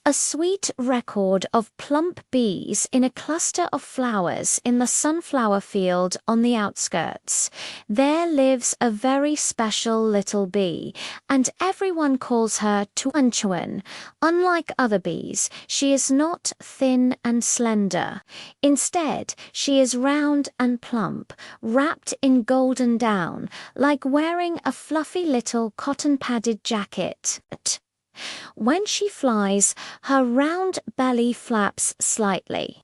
A sweet record of plump bees in a cluster of flowers in the sunflower field on the outskirts. There lives a very special little bee, and everyone calls her Tuanchuan. Unlike other bees, she is not thin and slender. Instead, she is round and plump, wrapped in golden down, like wearing a fluffy little cotton-padded jacket. When she flies, her round belly flaps slightly.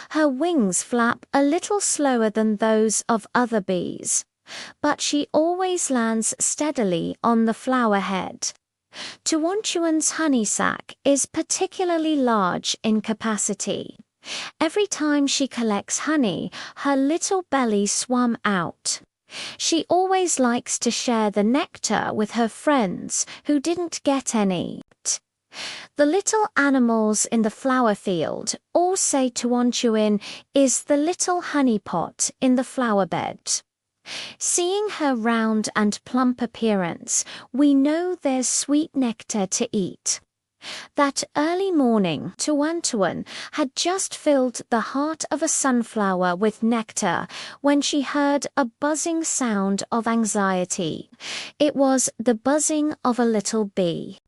Her wings flap a little slower than those of other bees, but she always lands steadily on the flower head. Tuanchuan's honey sac is particularly large in capacity. Every time she collects honey, her little belly swam out. She always likes to share the nectar with her friends who didn't get any. The little animals in the flower field all say Tuanchuan is the little honey pot in the flower bed. Seeing her round and plump appearance, we know there's sweet nectar to eat. That early morning, Tuanchuan had just filled the heart of a sunflower with nectar when she heard a buzzing sound of anxiety. It was the buzzing of a little bee.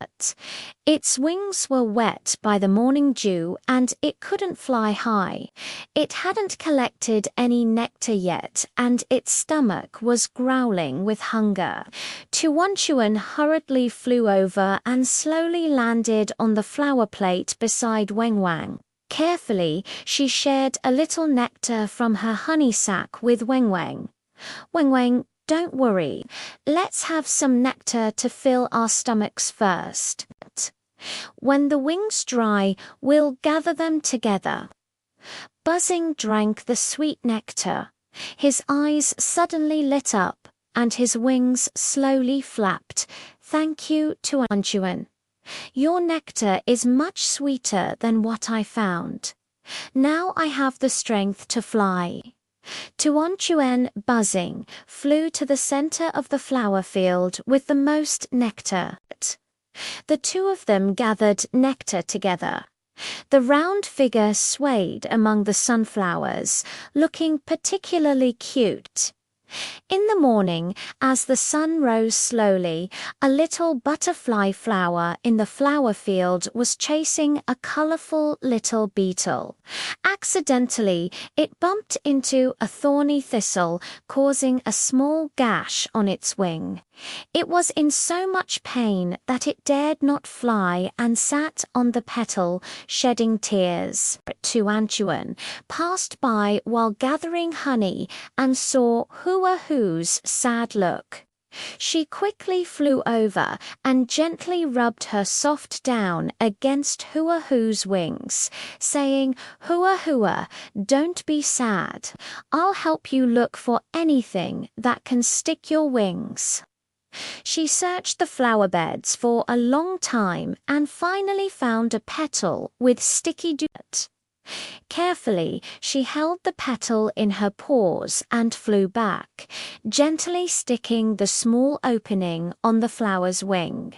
Its wings were wet by the morning dew and it couldn't fly high. It hadn't collected any nectar yet and its stomach was growling with hunger. Tuanchuan hurriedly flew over and slowly landed on the flower plate beside Weng Wang. Carefully, she shared a little nectar from her honey sac with Weng Wang. Weng Wang, don't worry. Let's have some nectar to fill our stomachs first. When the wings dry, we'll gather them together. Buzzing drank the sweet nectar. His eyes suddenly lit up, and his wings slowly flapped. Thank you, Tuanchuan. Your nectar is much sweeter than what I found. Now I have the strength to fly. Tuanchuan, buzzing, flew to the center of the flower field with the most nectar. The two of them gathered nectar together. The round figure swayed among the sunflowers, looking particularly cute. In the morning, as the sun rose slowly, a little butterfly flower in the flower field was chasing a colorful little beetle. Accidentally, it bumped into a thorny thistle, causing a small gash on its wing. It was in so much pain that it dared not fly and sat on the petal, shedding tears. Tuanchuan passed by while gathering honey and saw Hua-Hu's sad look. She quickly flew over and gently rubbed her soft down against Hua-Hu's wings, saying, "Hua-Hua, don't be sad. I'll help you look for anything that can stick your wings." She searched the flower beds for a long time and finally found a petal with sticky dirt. Carefully, she held the petal in her paws and flew back, gently sticking the small opening on the flower's wing.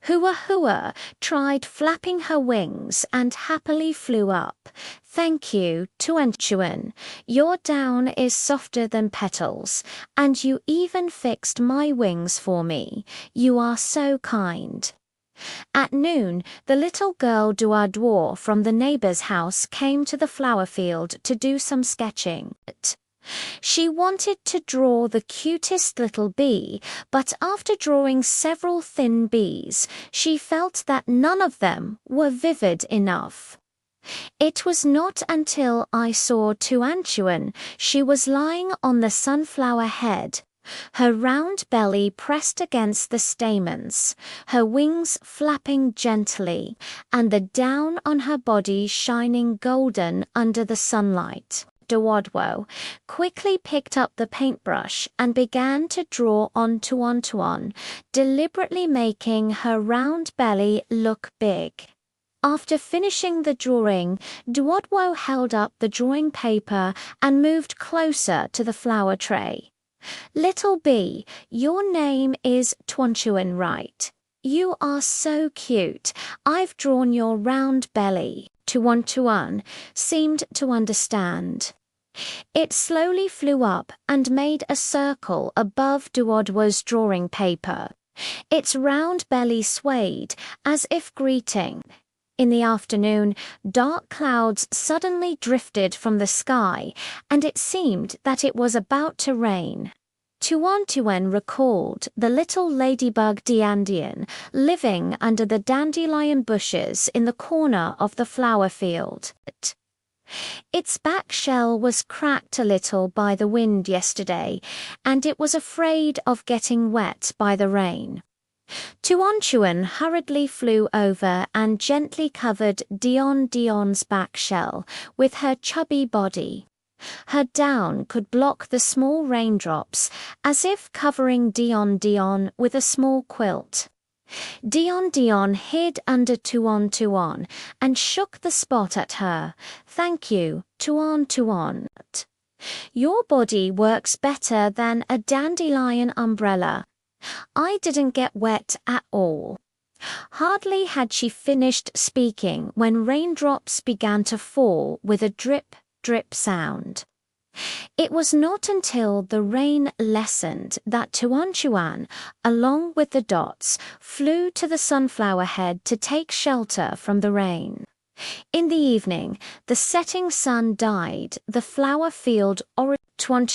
Hua-Hua tried flapping her wings and happily flew up. "Thank you, Tuanchuan. Your down is softer than petals, and you even fixed my wings for me. You are so kind." At noon, the little girl Duo from the neighbor's house came to the flower field to do some sketching. She wanted to draw the cutest little bee, but after drawing several thin bees, she felt that none of them were vivid enough. It was not until I saw Tuanchuan she was lying on the sunflower head, her round belly pressed against the stamens, her wings flapping gently, and the down on her body shining golden under the sunlight. Duo quickly picked up the paintbrush and began to draw on Tuanchuan, deliberately making her round belly look big. After finishing the drawing, Duo held up the drawing paper and moved closer to the flower tray. "Little bee, your name is Tuanchuan, right? you are so cute. I've drawn your round belly. Tuan seemed to understand. It slowly flew up and made a circle above Duodwa's drawing paper. Its round belly swayed as if greeting. In the afternoon, dark clouds suddenly drifted from the sky, and it seemed that it was about to rain. Tuan recalled the little ladybug Diandian living under the dandelion bushes in the corner of the flower field. Its back shell was cracked a little by the wind yesterday, and it was afraid of getting wet by the rain. Tuan hurriedly flew over and gently covered Dion's back shell with her chubby body. Her down could block the small raindrops, as if covering Dion with a small quilt. Dion hid under Tuan and shook the spot at her. Thank you, Tuan. Your body works better than a dandelion umbrella. I didn't get wet at all. Hardly had she finished speaking when raindrops began to fall with a drip, drip sound. It was not until the rain lessened that Tuan, along with the dots, flew to the sunflower head to take shelter from the rain. In the evening, the setting sun dyed the flower field. Tuan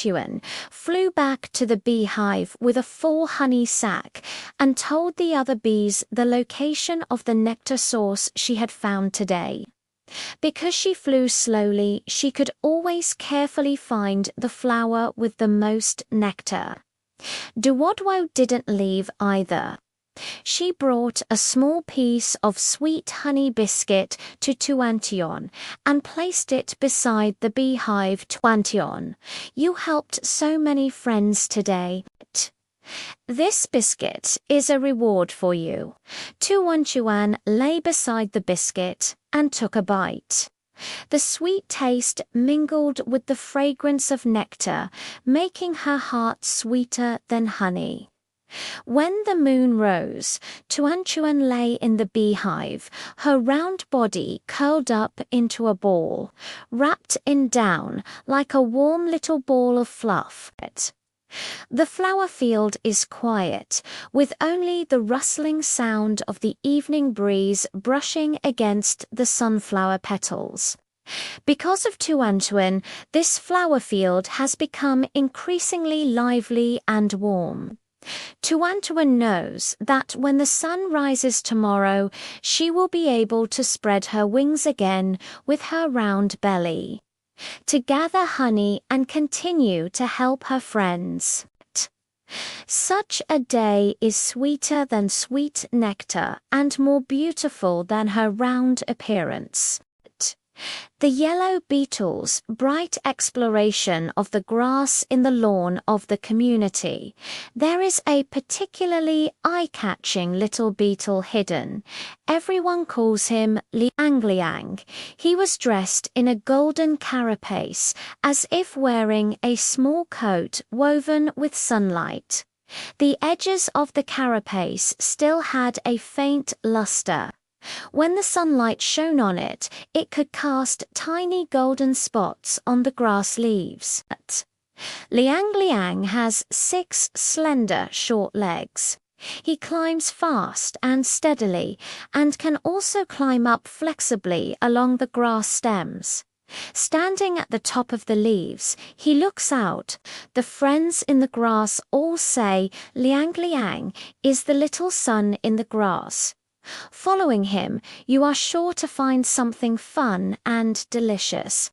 flew back to the beehive with a full honey sac and told the other bees the location of the nectar source she had found today. Because she flew slowly, she could always carefully find the flower with the most nectar. Duodwo didn't leave either. She brought a small piece of sweet honey biscuit to Tuan and placed it beside the beehive. Tuan, you helped so many friends today. This biscuit is a reward for you. Tuan lay beside the biscuit and took a bite. The sweet taste mingled with the fragrance of nectar, making her heart sweeter than honey. When the moon rose, Tuan lay in the beehive, her round body curled up into a ball, wrapped in down like a warm little ball of fluff. The flower field is quiet, with only the rustling sound of the evening breeze brushing against the sunflower petals. Because of Tuan, this flower field has become increasingly lively and warm. Tuan knows that when the sun rises tomorrow, she will be able to spread her wings again with her round belly, to gather honey and continue to help her friends. Such a day is sweeter than sweet nectar and more beautiful than her round appearance. The yellow beetle's bright exploration of the grass in the lawn of the community. There is a particularly eye-catching little beetle hidden. Everyone calls him Liang. He was dressed in a golden carapace, as if wearing a small coat woven with sunlight. The edges of the carapace still had a faint luster. When the sunlight shone on it, it could cast tiny golden spots on the grass leaves. Liang has 6 slender, short legs. He climbs fast and steadily, and can also climb up flexibly along the grass stems. Standing at the top of the leaves, he looks out. The friends in the grass all say Liang is the little sun in the grass. Following him, you are sure to find something fun and delicious.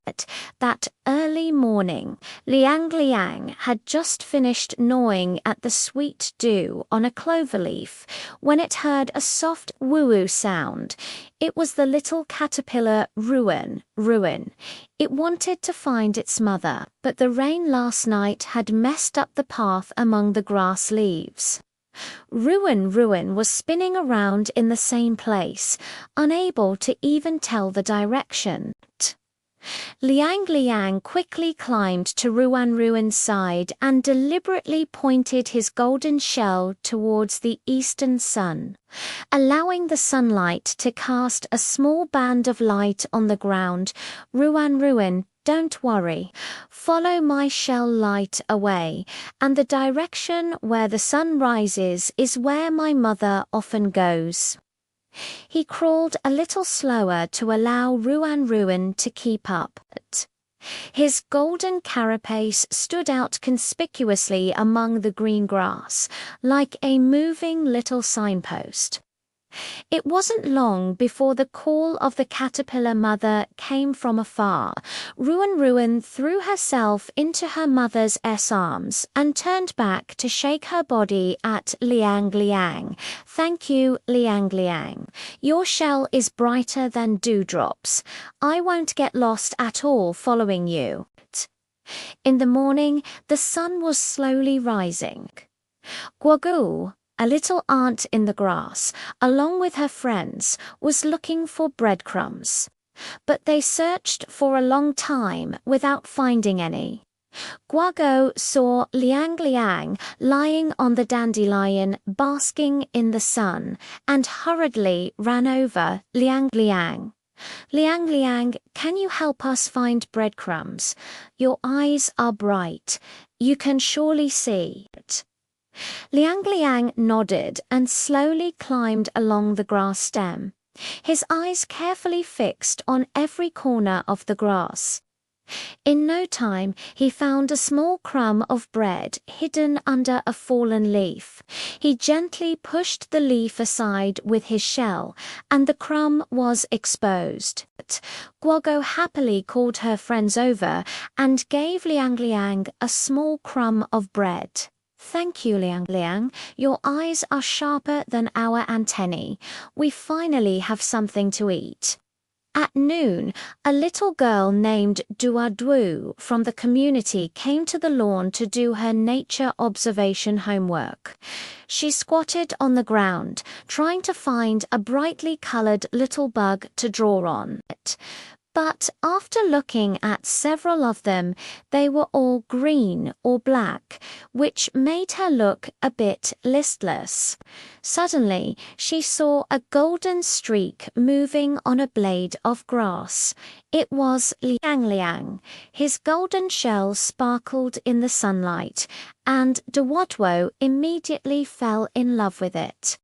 That early morning, Liang had just finished gnawing at the sweet dew on a clover leaf when it heard a soft woo-woo sound. It was the little caterpillar Ruin. It wanted to find its mother, but the rain last night had messed up the path among the grass leaves. Ruin was spinning around in the same place, unable to even tell the direction. Liang Liang quickly climbed to Ruan Ruan's side and deliberately pointed his golden shell towards the eastern sun, allowing the sunlight to cast a small band of light on the ground. Ruan Ruan, don't worry. Follow my shell light away, and the direction where the sun rises is where my mother often goes. He crawled a little slower to allow Ruan Ruan to keep up. His golden carapace stood out conspicuously among the green grass, like a moving little signpost. It wasn't long before the call of the caterpillar mother came from afar. Ruan Ruan threw herself into her mother's arms and turned back to shake her body at Liang Liang. Thank you, Liang Liang. Your shell is brighter than dewdrops. I won't get lost at all following you. In the morning, the sun was slowly rising. Guogu, a little ant in the grass, along with her friends, was looking for breadcrumbs. But they searched for a long time without finding any. Guogu saw Liang Liang lying on the dandelion, basking in the sun, and hurriedly ran over. Liang Liang. Liang Liang, can you help us find breadcrumbs? Your eyes are bright. You can surely see it. Liang Liang nodded and slowly climbed along the grass stem, his eyes carefully fixed on every corner of the grass. In no time, he found a small crumb of bread hidden under a fallen leaf. He gently pushed the leaf aside with his shell, and the crumb was exposed. Guogu happily called her friends over and gave Liang Liang a small crumb of bread. Thank you, Liang Liang. Your eyes are sharper than our antennae. We finally have something to eat. At noon, a little girl named Duadu from the community came to the lawn to do her nature observation homework. She squatted on the ground, trying to find a brightly colored little bug to draw on. But after looking at several of them, they were all green or black, which made her look a bit listless. Suddenly, she saw a golden streak moving on a blade of grass. It was Liang Liang. His golden shell sparkled in the sunlight, and Duodwo immediately fell in love with it.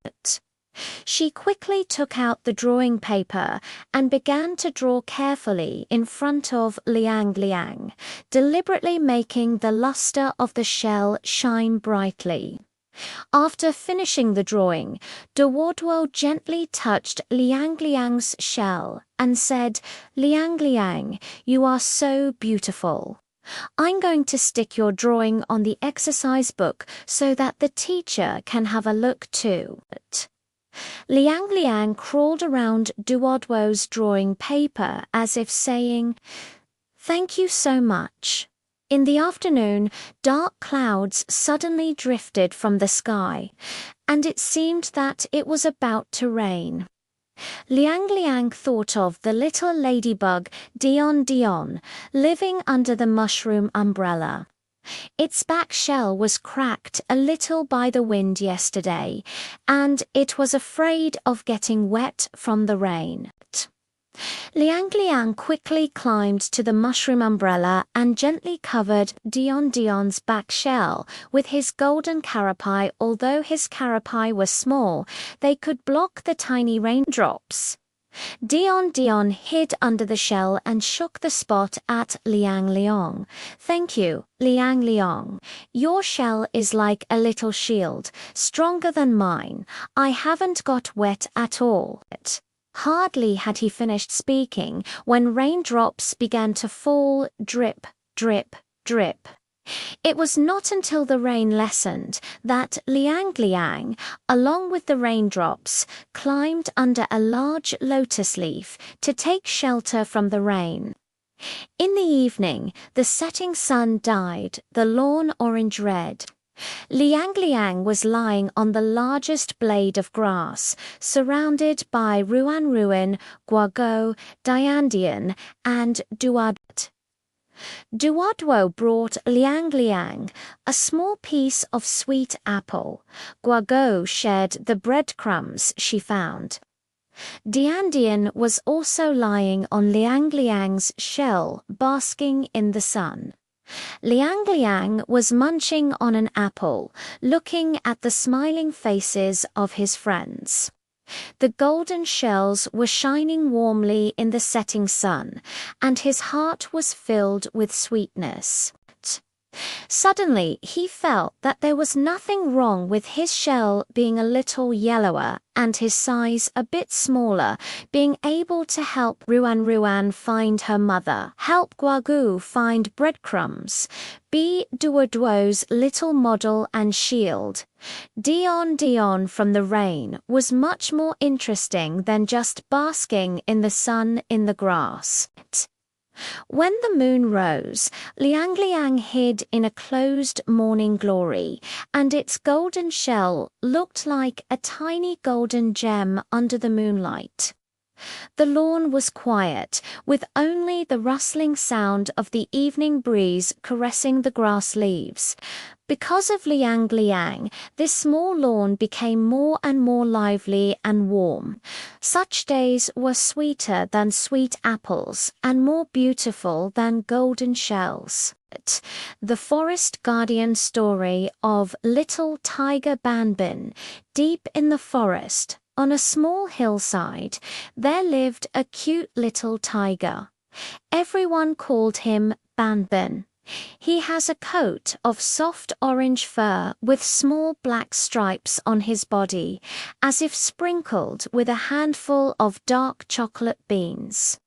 She quickly took out the drawing paper and began to draw carefully in front of Liang Liang, deliberately making the luster of the shell shine brightly. After finishing the drawing, Duodwo gently touched Liang Liang's shell and said, "Liang Liang, you are so beautiful. I'm going to stick your drawing on the exercise book so that the teacher can have a look too." Liang Liang crawled around Duodwo's drawing paper as if saying, "Thank you so much." In the afternoon, dark clouds suddenly drifted from the sky, and it seemed that it was about to rain. Liang Liang thought of the little ladybug Dion Dion living under the mushroom umbrella. Its back shell was cracked a little by the wind yesterday, and it was afraid of getting wet from the rain. Liang Liang quickly climbed to the mushroom umbrella and gently covered Dion Dion's back shell with his golden carapace. Although his carapace was small, they could block the tiny raindrops. Dion Dion hid under the shell and shook the spot at Liang Liang. "Thank you, Liang Liang. Your shell is like a little shield, stronger than mine. I haven't got wet at all." Hardly had he finished speaking when raindrops began to fall, drip, drip, drip. It was not until the rain lessened that Liang Liang, along with the raindrops, climbed under a large lotus leaf to take shelter from the rain. In the evening, the setting sun dyed the lawn orange red. Liang Liang was lying on the largest blade of grass, surrounded by Ruan Ruan, Guago, Diandian, and Duat. Duodwo brought Liang Liang a small piece of sweet apple. Guago shared the breadcrumbs she found. Diandian was also lying on Liang Liang's shell, basking in the sun. Liang Liang was munching on an apple, looking at the smiling faces of his friends. The golden shells were shining warmly in the setting sun, and his heart was filled with sweetness. Suddenly, he felt that there was nothing wrong with his shell being a little yellower and his size a bit smaller, being able to help Ruan Ruan find her mother, help Guagu find breadcrumbs, be Duoduo's little model and shield. Dion Dion from the rain was much more interesting than just basking in the sun in the grass. When the moon rose, Liang Liang hid in a closed morning glory, and its golden shell looked like a tiny golden gem under the moonlight. The lawn was quiet, with only the rustling sound of the evening breeze caressing the grass leaves. Because of Liang Liang, this small lawn became more and more lively and warm. Such days were sweeter than sweet apples and more beautiful than golden shells. The forest guardian story of little tiger Banbin. Deep in the forest, on a small hillside, there lived a cute little tiger. Everyone called him Banbin. He has a coat of soft orange fur with small black stripes on his body, as if sprinkled with a handful of dark chocolate beans.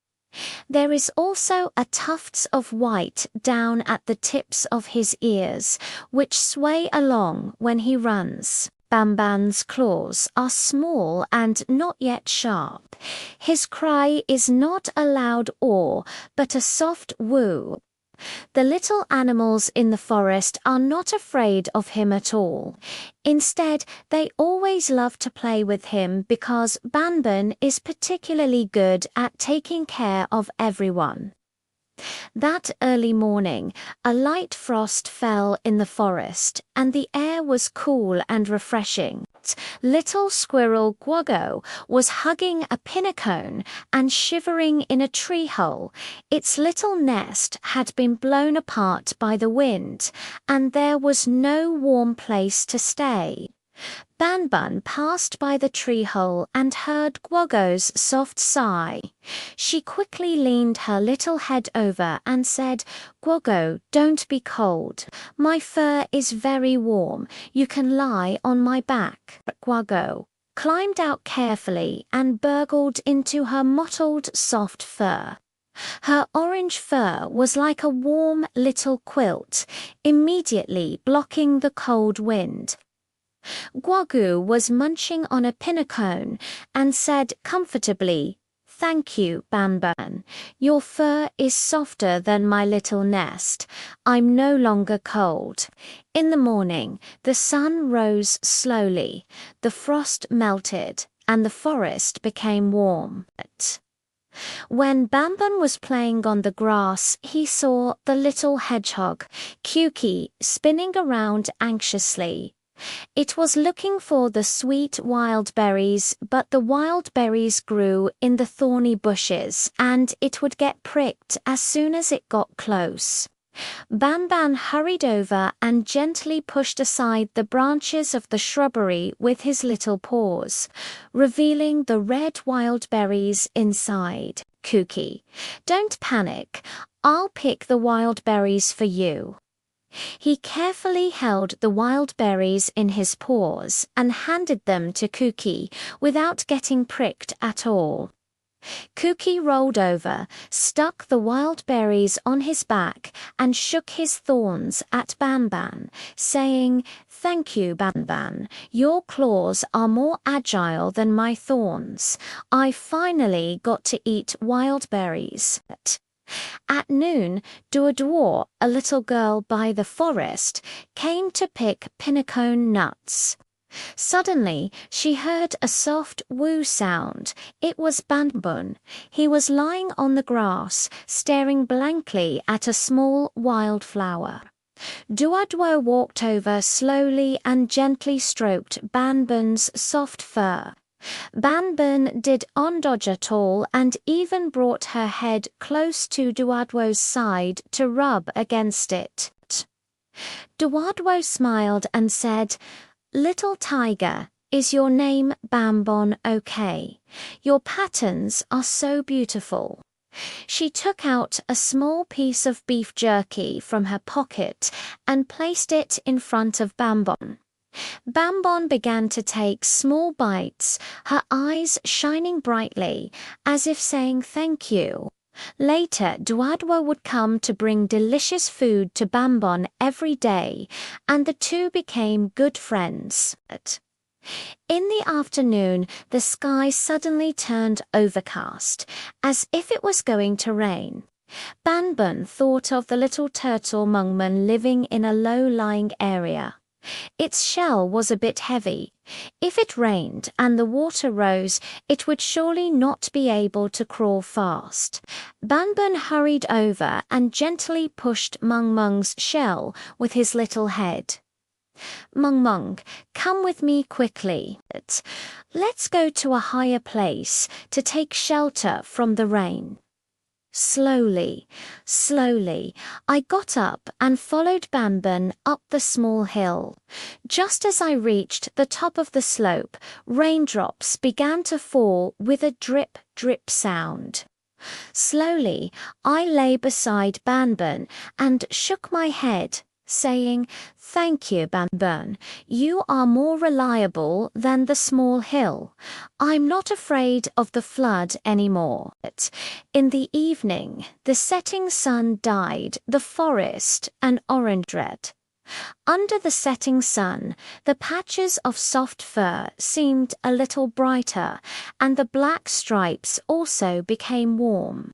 There is also a tufts of white down at the tips of his ears, which sway along when he runs. Banban's claws are small and not yet sharp. His cry is not a loud aw, but a soft woo. The little animals in the forest are not afraid of him at all. Instead, they always love to play with him because Banban is particularly good at taking care of everyone. That early morning, a light frost fell in the forest, and the air was cool and refreshing. Little squirrel Guago was hugging a pinnacone and shivering in a tree hole. Its little nest had been blown apart by the wind, and there was no warm place to stay. Banban passed by the tree hole and heard Guago's soft sigh. She quickly leaned her little head over and said, "Guago, don't be cold. My fur is very warm. You can lie on my back." Guago climbed out carefully and burgled into her mottled soft fur. Her orange fur was like a warm little quilt, immediately blocking the cold wind. Guagu was munching on a pinnacone and said comfortably, "Thank you, Banban. Your fur is softer than my little nest. I'm no longer cold." In the morning, the sun rose slowly, the frost melted, and the forest became warm. When Banban was playing on the grass, he saw the little hedgehog, Kuki, spinning around anxiously. It was looking for the sweet wild berries, but the wild berries grew in the thorny bushes, and it would get pricked as soon as it got close. Banban hurried over and gently pushed aside the branches of the shrubbery with his little paws, revealing the red wild berries inside. "Kuki, don't panic. I'll pick the wild berries for you." He carefully held the wild berries in his paws and handed them to Kuki without getting pricked at all. Kuki rolled over, stuck the wild berries on his back, and shook his thorns at Banban, saying, "Thank you, Banban. Your claws are more agile than my thorns. I finally got to eat wild berries." At noon, Duodwo, a little girl by the forest, came to pick pinnacone nuts. Suddenly, she heard a soft woo sound. It was Banbun. He was lying on the grass, staring blankly at a small wildflower. Duodwo walked over slowly and gently stroked Banbun's soft fur. Banbun did not dodge at all and even brought her head close to Duodwo's side to rub against it. Duodwo smiled and said, "Little tiger, is your name Banbon okay? Your patterns are so beautiful." She took out a small piece of beef jerky from her pocket and placed it in front of Banbon. Banbon began to take small bites, her eyes shining brightly, as if saying thank you. Later, Duodwo would come to bring delicious food to Banbon every day, and the two became good friends. In the afternoon, the sky suddenly turned overcast, as if it was going to rain. Banbon thought of the little turtle Mungmun living in a low-lying area. Its shell was a bit heavy. If it rained and the water rose, it would surely not be able to crawl fast. Banbun hurried over and gently pushed Mung Mung's shell with his little head. "Mung Mung, come with me quickly. Let's go to a higher place to take shelter from the rain." Slowly, slowly, I got up and followed Banbun up the small hill. Just as I reached the top of the slope, raindrops began to fall with a drip, drip sound. Slowly, I lay beside Banbun and shook my head, saying, "Thank you, Banbun. You are more reliable than the small hill. I'm not afraid of the flood anymore." In the evening, the setting sun dyed the forest an orange red. Under the setting sun, the patches of soft fur seemed a little brighter, and the black stripes also became warm.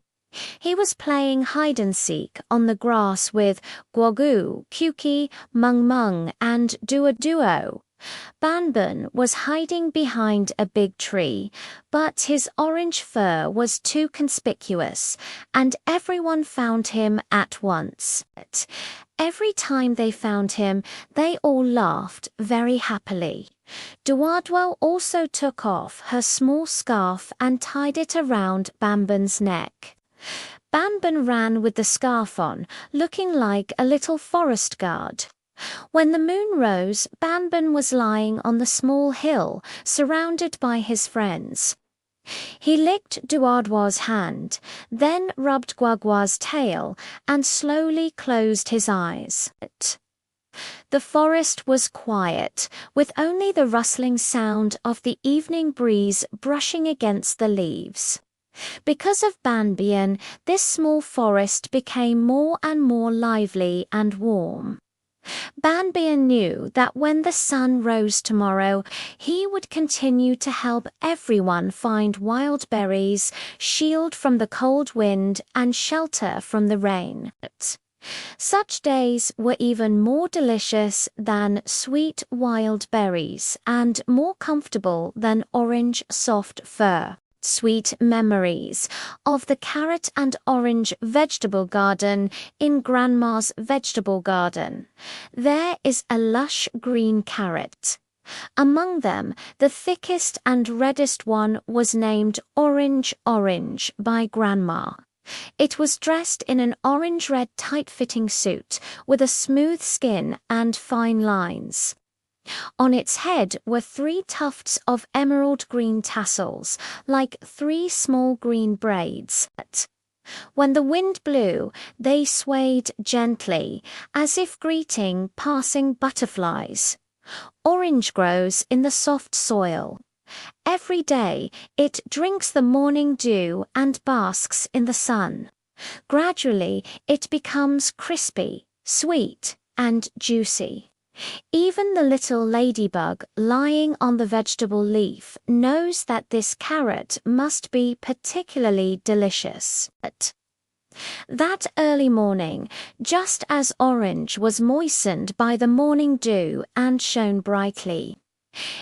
He was playing hide-and-seek on the grass with Guogu, Kuki, Mung Mung, and Duo. Banbun was hiding behind a big tree, but his orange fur was too conspicuous, and everyone found him at once. Every time they found him, they all laughed very happily. Duodwo also took off her small scarf and tied it around Banbun's neck. Banbun ran with the scarf on, looking like a little forest guard. When the moon rose, Banbun was lying on the small hill, surrounded by his friends. He licked Duodwo's hand, then rubbed Guagua's tail, and slowly closed his eyes. The forest was quiet, with only the rustling sound of the evening breeze brushing against the leaves. Because of Banbun, this small forest became more and more lively and warm. Banbun knew that when the sun rose tomorrow, he would continue to help everyone find wild berries, shield from the cold wind, and shelter from the rain. Such days were even more delicious than sweet wild berries and more comfortable than orange soft fur. Sweet memories of the carrot and orange vegetable garden in Grandma's vegetable garden. There is a lush green carrot. Among them, the thickest and reddest one was named Orange Orange by Grandma. It was dressed in an orange-red tight-fitting suit with a smooth skin and fine lines. On its head were 3 tufts of emerald green tassels, like 3 small green braids. When the wind blew, they swayed gently, as if greeting passing butterflies. Orange grows in the soft soil. Every day, it drinks the morning dew and basks in the sun. Gradually, it becomes crispy, sweet, and juicy. Even the little ladybug lying on the vegetable leaf knows that this carrot must be particularly delicious. That early morning, just as Orange was moistened by the morning dew and shone brightly,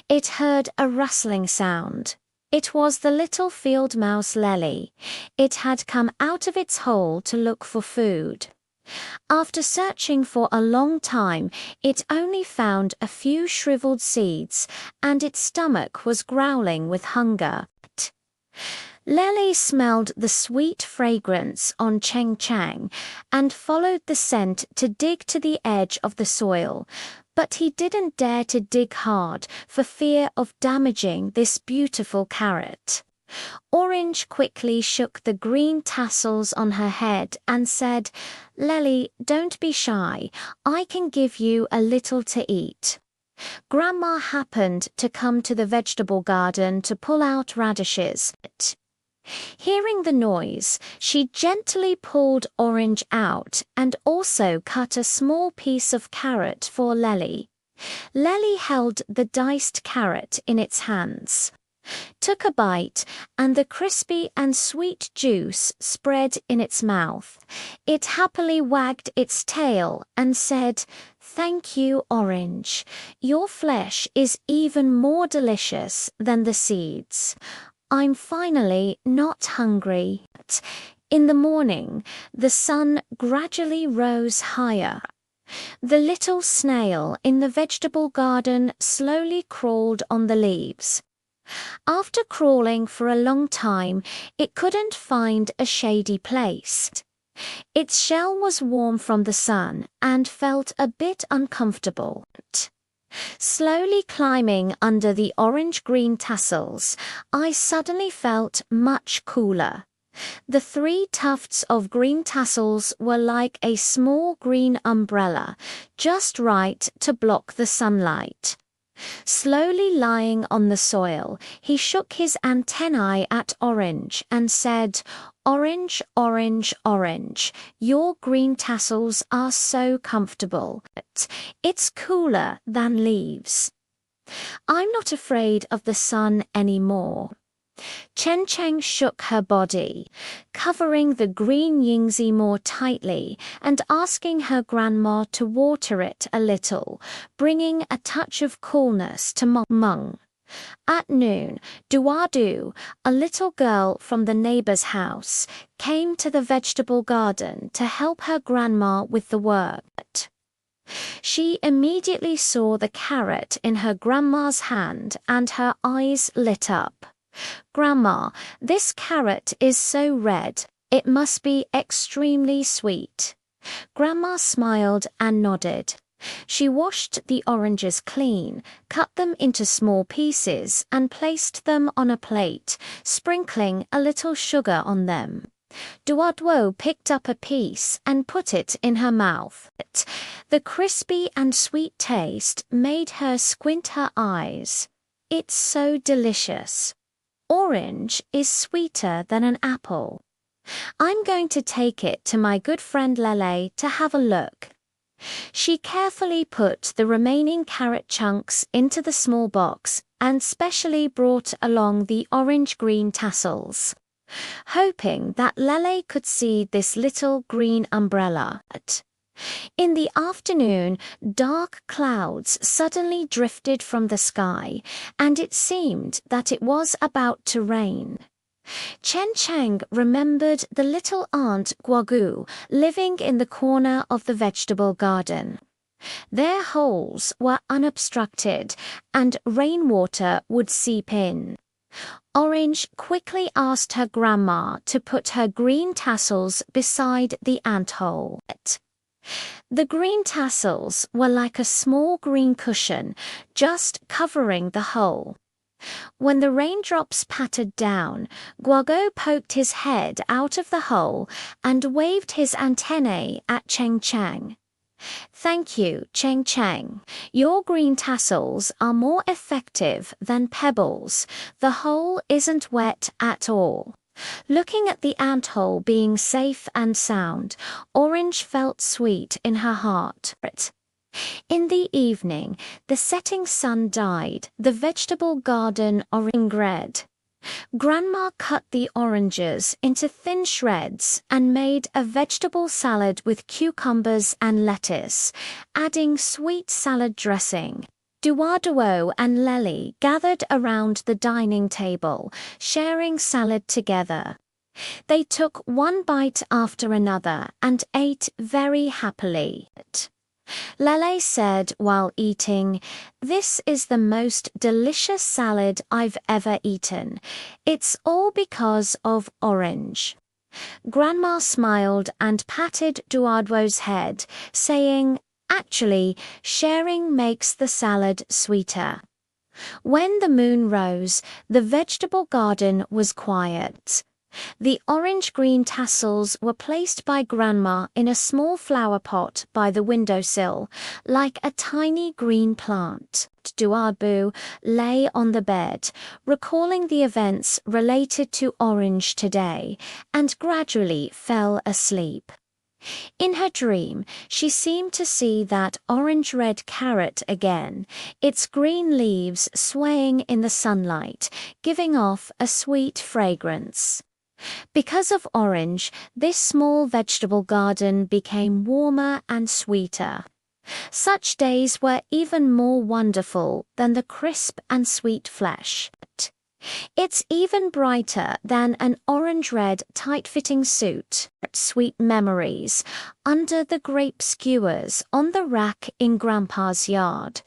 it heard a rustling sound. It was the little field mouse Lely. It had come out of its hole to look for food. After searching for a long time, it only found a few shriveled seeds, and its stomach was growling with hunger. Lely smelled the sweet fragrance on Cheng Chang and followed the scent to dig to the edge of the soil, but he didn't dare to dig hard for fear of damaging this beautiful carrot. Orange quickly shook the green tassels on her head and said, "Lely, don't be shy. I can give you a little to eat." Grandma happened to come to the vegetable garden to pull out radishes. Hearing the noise, she gently pulled Orange out and also cut a small piece of carrot for Lely. Lely held the diced carrot in its hands, took a bite, and the crispy and sweet juice spread in its mouth. It happily wagged its tail and said, "Thank you, Orange. Your flesh is even more delicious than the seeds. I'm finally not hungry." In the morning, the sun gradually rose higher. The little snail in the vegetable garden slowly crawled on the leaves. After crawling for a long time, it couldn't find a shady place. Its shell was warm from the sun and felt a bit uncomfortable. Slowly climbing under the orange-green tassels, I suddenly felt much cooler. The 3 tufts of green tassels were like a small green umbrella, just right to block the sunlight. Slowly lying on the soil, he shook his antennae at Orange and said, "Orange, orange, orange, your green tassels are so comfortable. It's cooler than leaves. I'm not afraid of the sun anymore." Chen Cheng shook her body, covering the green Yingzi more tightly and asking her grandma to water it a little, bringing a touch of coolness to Meng. At noon, Duadu, a little girl from the neighbor's house, came to the vegetable garden to help her grandma with the work. She immediately saw the carrot in her grandma's hand and her eyes lit up. "Grandma, this carrot is so red. It must be extremely sweet." Grandma smiled and nodded. She washed the oranges clean, cut them into small pieces, and placed them on a plate, sprinkling a little sugar on them. Duoduo picked up a piece and put it in her mouth. The crispy and sweet taste made her squint her eyes. "It's so delicious. Orange is sweeter than an apple. I'm going to take it to my good friend Lele to have a look." She carefully put the remaining carrot chunks into the small box and specially brought along the orange-green tassels, hoping that Lele could see this little green umbrella. In the afternoon, dark clouds suddenly drifted from the sky, and it seemed that it was about to rain. Chen Cheng remembered the little aunt Guagu living in the corner of the vegetable garden. Their holes were unobstructed, and rainwater would seep in. Orange quickly asked her grandma to put her green tassels beside the anthole. The green tassels were like a small green cushion, just covering the hole. When the raindrops pattered down, Guago poked his head out of the hole and waved his antennae at Cheng Chang. "Thank you, Cheng Chang. Your green tassels are more effective than pebbles. The hole isn't wet at all." Looking at the anthole being safe and sound, Orange felt sweet in her heart. In the evening, the setting sun dyed the vegetable garden orange red. Grandma cut the oranges into thin shreds and made a vegetable salad with cucumbers and lettuce, adding sweet salad dressing. Duarduo and Lely gathered around the dining table, sharing salad together. They took one bite after another and ate very happily. Lele said while eating, "This is the most delicious salad I've ever eaten. It's all because of orange." Grandma smiled and patted Duarduo's head, saying, "Actually, sharing makes the salad sweeter." When the moon rose, the vegetable garden was quiet. The orange-green tassels were placed by Grandma in a small flower pot by the windowsill, like a tiny green plant. Duarbu lay on the bed, recalling the events related to orange today, and gradually fell asleep. In her dream, she seemed to see that orange-red carrot again, its green leaves swaying in the sunlight, giving off a sweet fragrance. Because of orange, this small vegetable garden became warmer and sweeter. Such days were even more wonderful than the crisp and sweet flesh. It's even brighter than an orange-red tight-fitting suit. Sweet memories under the grape skewers on the rack in Grandpa's yard.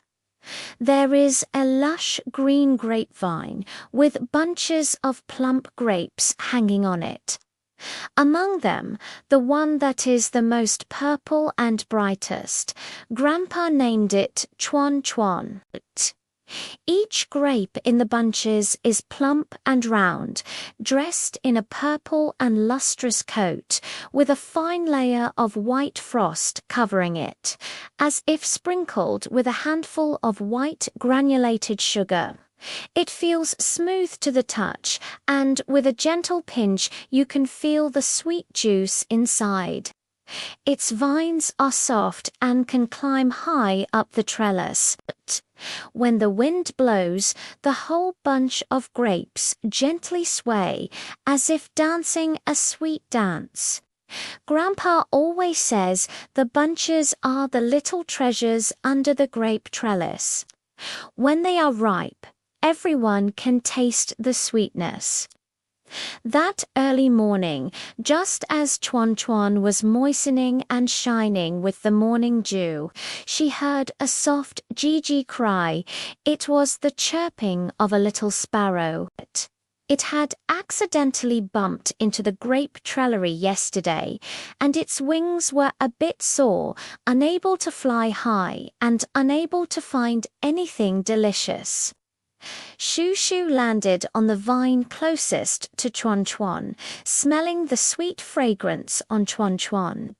There is a lush green grapevine with bunches of plump grapes hanging on it. Among them, the one that is the most purple and brightest, Grandpa named it Chuan Chuan. Each grape in the bunches is plump and round, dressed in a purple and lustrous coat, with a fine layer of white frost covering it, as if sprinkled with a handful of white granulated sugar. It feels smooth to the touch, and with a gentle pinch you can feel the sweet juice inside. Its vines are soft and can climb high up the trellis. When the wind blows, the whole bunch of grapes gently sway, as if dancing a sweet dance. Grandpa always says the bunches are the little treasures under the grape trellis. When they are ripe, everyone can taste the sweetness. That early morning, just as Chuan Chuan was moistening and shining with the morning dew, she heard a soft Gigi cry. It was the chirping of a little sparrow. It had accidentally bumped into the grape trellery yesterday, and its wings were a bit sore, unable to fly high and unable to find anything delicious. Shoo Shoo landed on the vine closest to Chuan Chuan, smelling the sweet fragrance on Chuan Chuan.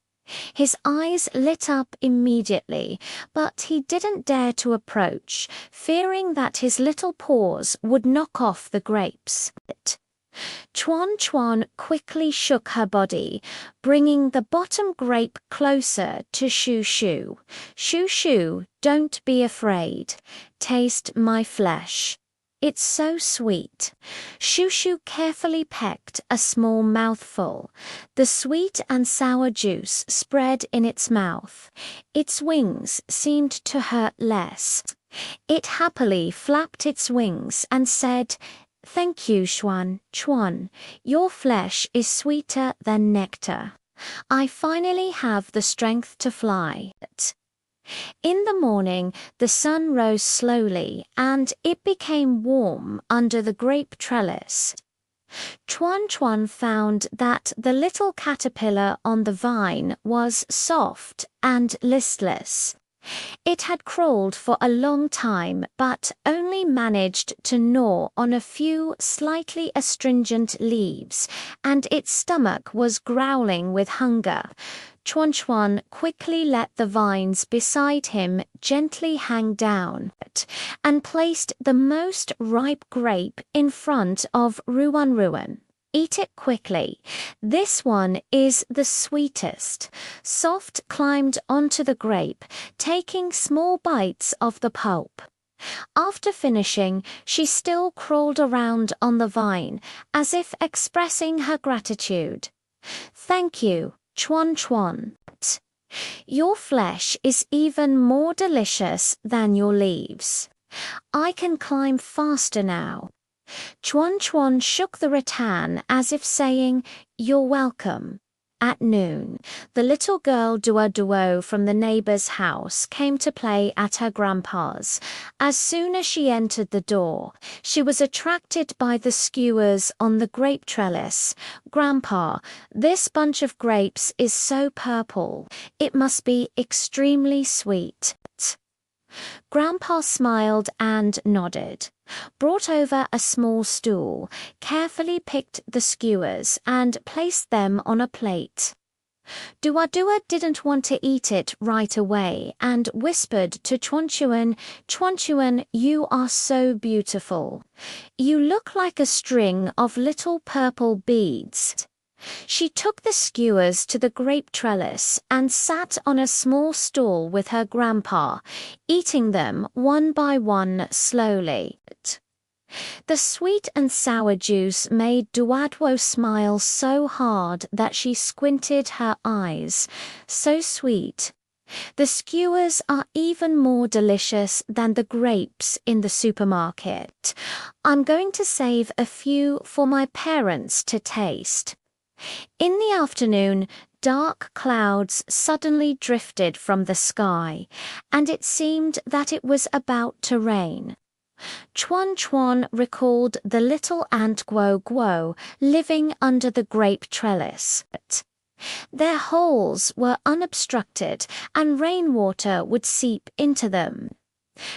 His eyes lit up immediately, but he didn't dare to approach, fearing that his little paws would knock off the grapes. Chuan Chuan quickly shook her body, bringing the bottom grape closer to Shoo Shoo. "Shoo Shoo, don't be afraid. Taste my flesh. It's so sweet." Shoo Shoo carefully pecked a small mouthful. The sweet and sour juice spread in its mouth. Its wings seemed to hurt less. It happily flapped its wings and said, "Thank you, Chuan Chuan. Your flesh is sweeter than nectar. I finally have the strength to fly." In the morning, the sun rose slowly, and it became warm under the grape trellis. Chuan Chuan found that the little caterpillar on the vine was soft and listless. It had crawled for a long time, but only managed to gnaw on a few slightly astringent leaves, and its stomach was growling with hunger. Chuan Chuan quickly let the vines beside him gently hang down, and placed the most ripe grape in front of Ruan Ruan. "Eat it quickly. This one is the sweetest." Soft climbed onto the grape, taking small bites of the pulp. After finishing, she still crawled around on the vine, as if expressing her gratitude. Thank you, Chuan Chuan. Your flesh is even more delicious than your leaves. I can climb faster now. Chuan Chuan shook the rattan as if saying, You're welcome. At noon, the little girl Duo Duo from the neighbor's house came to play at her grandpa's. As soon as she entered the door, she was attracted by the skewers on the grape trellis. Grandpa, this bunch of grapes is so purple. It must be extremely sweet. Grandpa smiled and nodded, brought over a small stool, carefully picked the skewers and placed them on a plate. Dua Dua didn't want to eat it right away and whispered to Chuan Chuan, Chuan Chuan, you are so beautiful. You look like a string of little purple beads. She took the skewers to the grape trellis and sat on a small stool with her grandpa, eating them one by one slowly. The sweet and sour juice made Duadwo smile so hard that she squinted her eyes. So sweet. The skewers are even more delicious than the grapes in the supermarket. I'm going to save a few for my parents to taste. In the afternoon, dark clouds suddenly drifted from the sky, and it seemed that it was about to rain. Chuan Chuan recalled the little ant Guo Guo living under the grape trellis. Their holes were unobstructed, and rainwater would seep into them.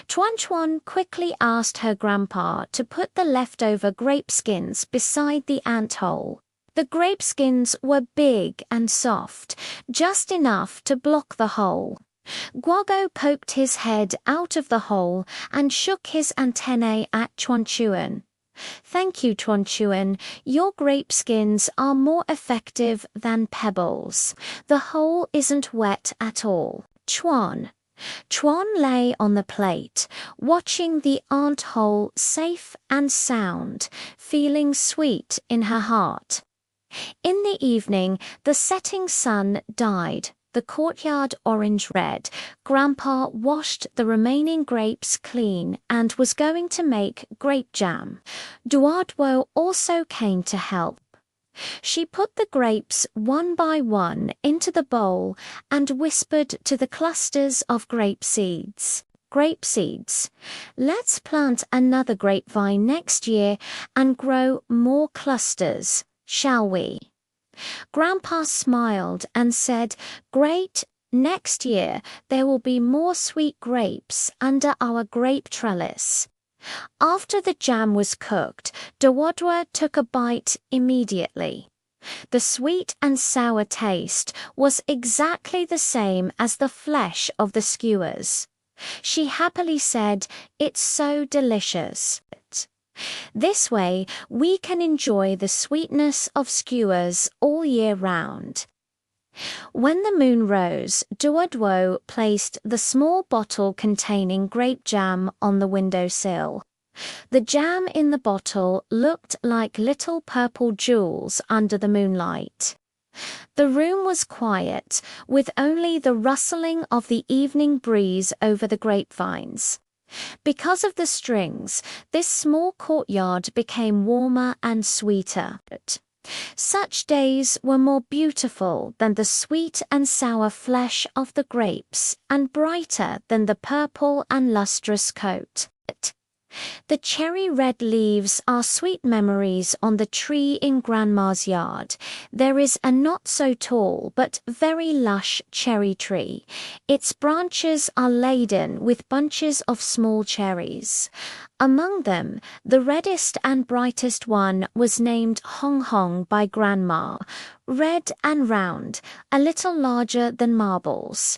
Chuan Chuan quickly asked her grandpa to put the leftover grape skins beside the ant hole. The grape skins were big and soft, just enough to block the hole. Guogo poked his head out of the hole and shook his antennae at Chuan Chuan. Thank you, Chuan Chuan. Your grape skins are more effective than pebbles. The hole isn't wet at all. Chuan. Chuan lay on the plate, watching the ant hole safe and sound, feeling sweet in her heart. In the evening, the setting sun dyed the courtyard orange-red. Grandpa washed the remaining grapes clean and was going to make grape jam. Duadwo also came to help. She put the grapes one by one into the bowl and whispered to the clusters of grape seeds. Grape seeds. Let's plant another grapevine next year and grow more clusters, shall we? Grandpa smiled and said, Great, next year there will be more sweet grapes under our grape trellis. After the jam was cooked, Dawadwa took a bite immediately. The sweet and sour taste was exactly the same as the flesh of the skewers. She happily said, It's so delicious. This way, we can enjoy the sweetness of skewers all year round. When the moon rose, Duodwo placed the small bottle containing grape jam on the windowsill. The jam in the bottle looked like little purple jewels under the moonlight. The room was quiet, with only the rustling of the evening breeze over the grapevines. Because of the strings, this small courtyard became warmer and sweeter. Such days were more beautiful than the sweet and sour flesh of the grapes, and brighter than the purple and lustrous coat. The cherry-red leaves are sweet memories on the tree in Grandma's yard. There is a not-so-tall but very lush cherry tree. Its branches are laden with bunches of small cherries. Among them, the reddest and brightest one was named Hong Hong by Grandma, red and round, a little larger than marbles.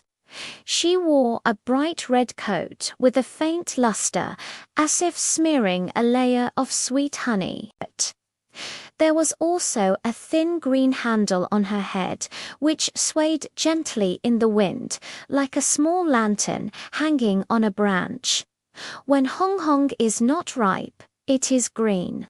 She wore a bright red coat with a faint luster, as if smearing a layer of sweet honey. There was also a thin green handle on her head, which swayed gently in the wind, like a small lantern hanging on a branch. When Hong Hong is not ripe, it is green.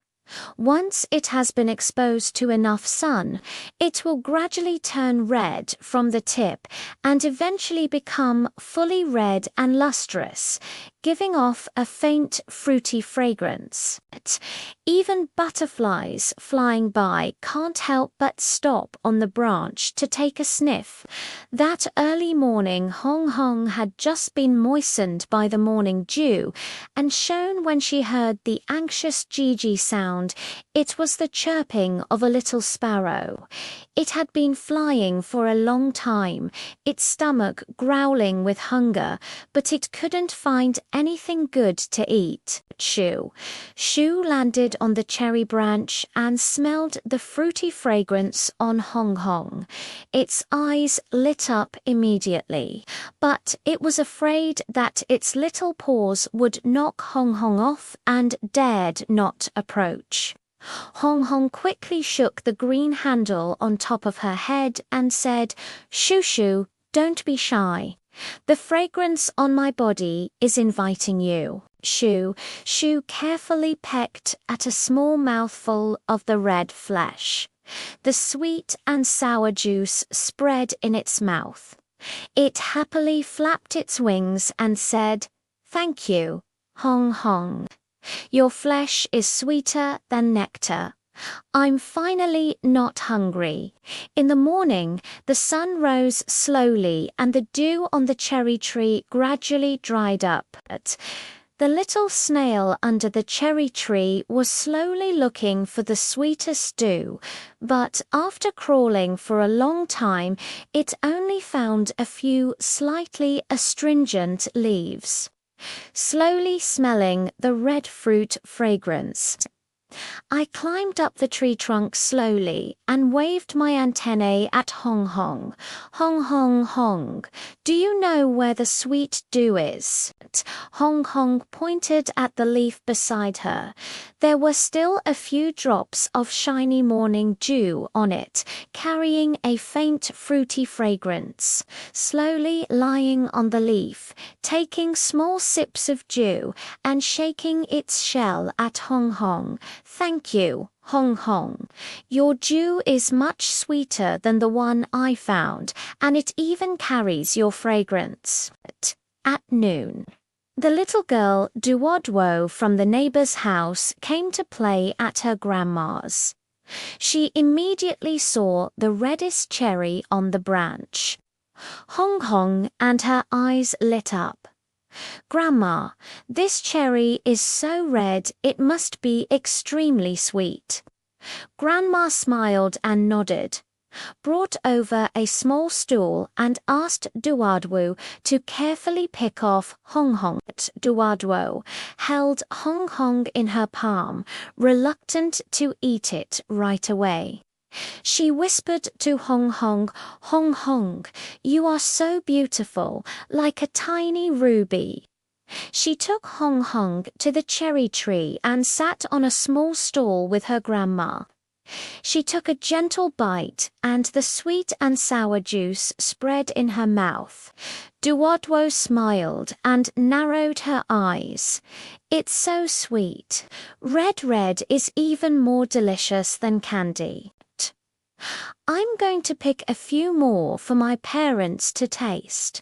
Once it has been exposed to enough sun, it will gradually turn red from the tip and eventually become fully red and lustrous, giving off a faint fruity fragrance. Even butterflies flying by can't help but stop on the branch to take a sniff. That early morning Hong Hong had just been moistened by the morning dew and shone when she heard the anxious Gigi sound. It was the chirping of a little sparrow. It had been flying for a long time, its stomach growling with hunger, but it couldn't find anything good to eat. Shu landed on the cherry branch and smelled the fruity fragrance on Hong Hong. Its eyes lit up immediately, but it was afraid that its little paws would knock Hong Hong off and dared not approach. Hong Hong quickly shook the green handle on top of her head and said, "Shoo, don't be shy. The fragrance on my body is inviting you." Shu carefully pecked at a small mouthful of the red flesh. The sweet and sour juice spread in its mouth. It happily flapped its wings and said, "Thank you, Hong Hong. Your flesh is sweeter than nectar. I'm finally not hungry." In the morning, the sun rose slowly and the dew on the cherry tree gradually dried up. The little snail under the cherry tree was slowly looking for the sweetest dew, but after crawling for a long time, it only found a few slightly astringent leaves. Slowly smelling the red fruit fragrance, I climbed up the tree trunk slowly and waved my antennae at Hong Hong. "Hong Hong Hong, do you know where the sweet dew is?" Hong Hong pointed at the leaf beside her. There were still a few drops of shiny morning dew on it, carrying a faint fruity fragrance. Slowly lying on the leaf, taking small sips of dew and shaking its shell at Hong Hong. "Thank you, Hong Hong. Your dew is much sweeter than the one I found, and it even carries your fragrance." At noon, the little girl Duodwo from the neighbor's house came to play at her grandma's. She immediately saw the reddest cherry on the branch. Hong Hong and her eyes lit up. "Grandma, this cherry is so red it must be extremely sweet." Grandma smiled and nodded, brought over a small stool and asked Duodwo to carefully pick off Hong Hong. Duodwo held Hong Hong in her palm, reluctant to eat it right away. She whispered to Hong Hong, "Hong Hong, you are so beautiful, like a tiny ruby." She took Hong Hong to the cherry tree and sat on a small stool with her grandma. She took a gentle bite and the sweet and sour juice spread in her mouth. Duodwo smiled and narrowed her eyes. "It's so sweet. Red is even more delicious than candy. I'm going to pick a few more for my parents to taste."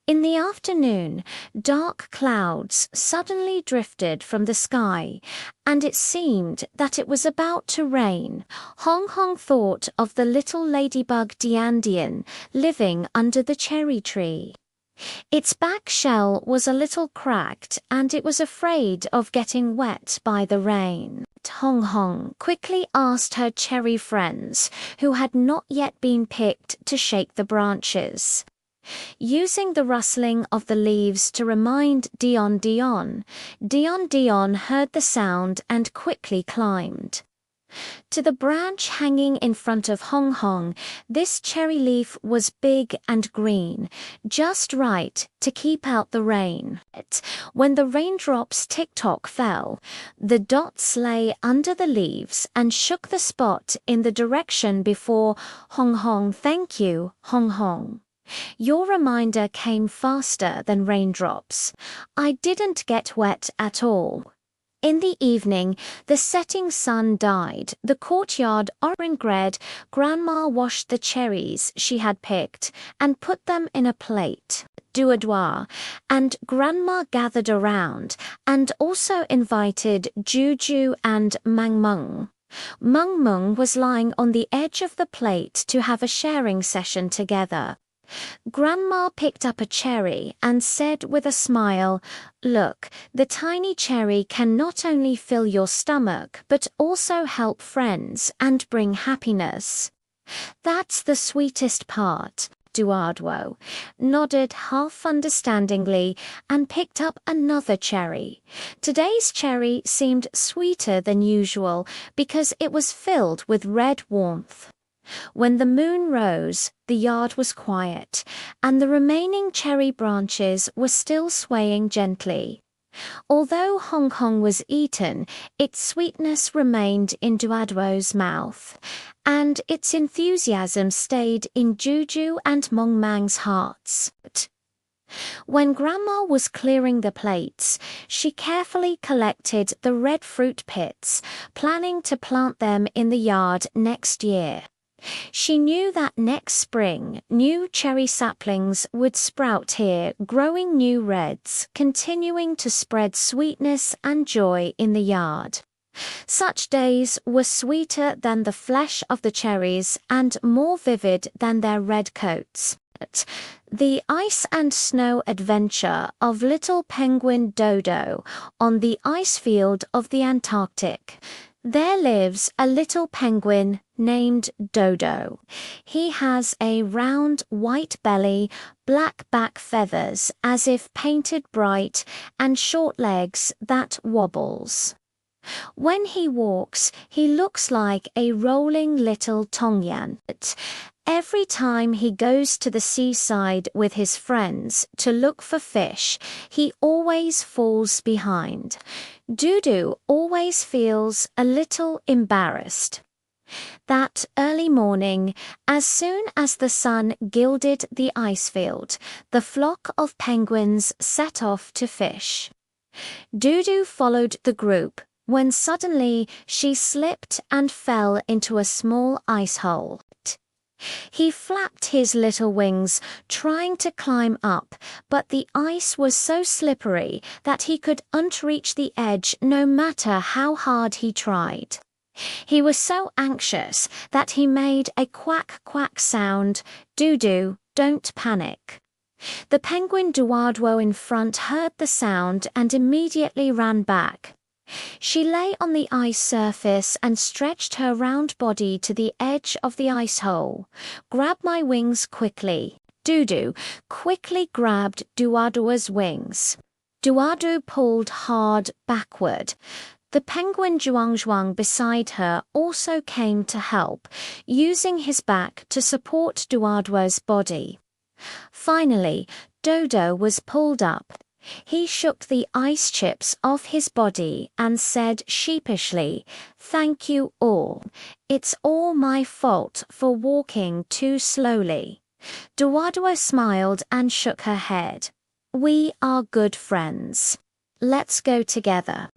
In the afternoon, dark clouds suddenly drifted from the sky, and it seemed that it was about to rain. Hong Hong thought of the little ladybug Dian living under the cherry tree. Its back shell was a little cracked, and it was afraid of getting wet by the rain. Hong Hong quickly asked her cherry friends, who had not yet been picked, to shake the branches. Using the rustling of the leaves to remind Dion heard the sound and quickly climbed to the branch hanging in front of Hong Hong. This cherry leaf was big and green, just right to keep out the rain. When the raindrops tick-tock fell, the dots lay under the leaves and shook the spot in the direction before. "Hong Hong, thank you, Hong Hong." Your reminder came faster than raindrops. I didn't get wet at all. In the evening, the setting sun dyed the courtyard orange red. Grandma washed the cherries she had picked and put them in a plate, douadoir, and Grandma gathered around and also invited Juju and Mang Mung. Mung Mung was lying on the edge of the plate to have a sharing session together. Grandma picked up a cherry and said with a smile, "Look, the tiny cherry can not only fill your stomach but also help friends and bring happiness." "That's the sweetest part," Eduardo nodded half understandingly and picked up another cherry. Today's cherry seemed sweeter than usual because it was filled with red warmth. When the moon rose, the yard was quiet, and the remaining cherry branches were still swaying gently. Although Hong Kong was eaten, its sweetness remained in Duaduo's mouth, and its enthusiasm stayed in Juju and Mong Mang's hearts. When Grandma was clearing the plates, she carefully collected the red fruit pits, planning to plant them in the yard next year. She knew that next spring, new cherry saplings would sprout here, growing new reds, continuing to spread sweetness and joy in the yard. Such days were sweeter than the flesh of the cherries and more vivid than their red coats. The ice and snow adventure of little penguin Dodo on the ice field of the Antarctic. There lives a little penguin named Dodo. He has a round white belly, black back feathers as if painted bright, and short legs that wobbles. When he walks, he looks like a rolling little Tongyan. Every time he goes to the seaside with his friends to look for fish, he always falls behind. Dudu always feels a little embarrassed. That early morning, as soon as the sun gilded the ice field, the flock of penguins set off to fish. Dudu followed the group when suddenly she slipped and fell into a small ice hole. He flapped his little wings, trying to climb up, but the ice was so slippery that he couldn't reach the edge no matter how hard he tried. He was so anxious that he made a quack quack sound. Dudu, don't panic. The penguin Duarduo in front heard the sound and immediately ran back. She lay on the ice surface and stretched her round body to the edge of the ice hole. Grab my wings quickly. Dudu quickly grabbed Duarduo's wings. Duardu pulled hard backward. The penguin Zhuangzhuang beside her also came to help, using his back to support Duarduo's body. Finally, Dodo was pulled up. He shook the ice chips off his body and said sheepishly, "Thank you all. It's all my fault for walking too slowly." Duarduo smiled and shook her head. "We are good friends. Let's go together."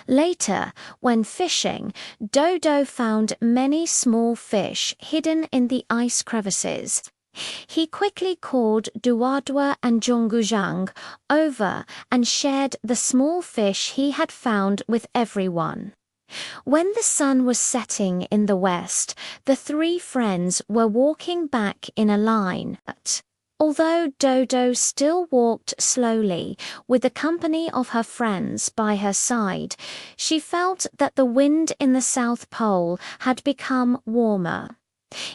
Later, when fishing, Dodo found many small fish hidden in the ice crevices. He quickly called Duardua and Zhongguzhang over and shared the small fish he had found with everyone. When the sun was setting in the west, the three friends were walking back in a line. Although Dodo still walked slowly, with the company of her friends by her side, she felt that the wind in the South Pole had become warmer.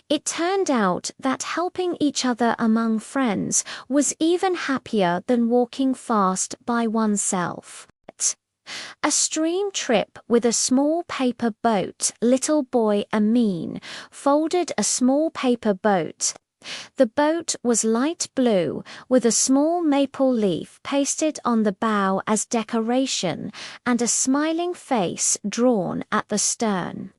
It turned out that helping each other among friends was even happier than walking fast by oneself. A stream trip with a small paper boat. Little boy Amin folded a small paper boat. The boat was light blue, with a small maple leaf pasted on the bow as decoration and a smiling face drawn at the stern.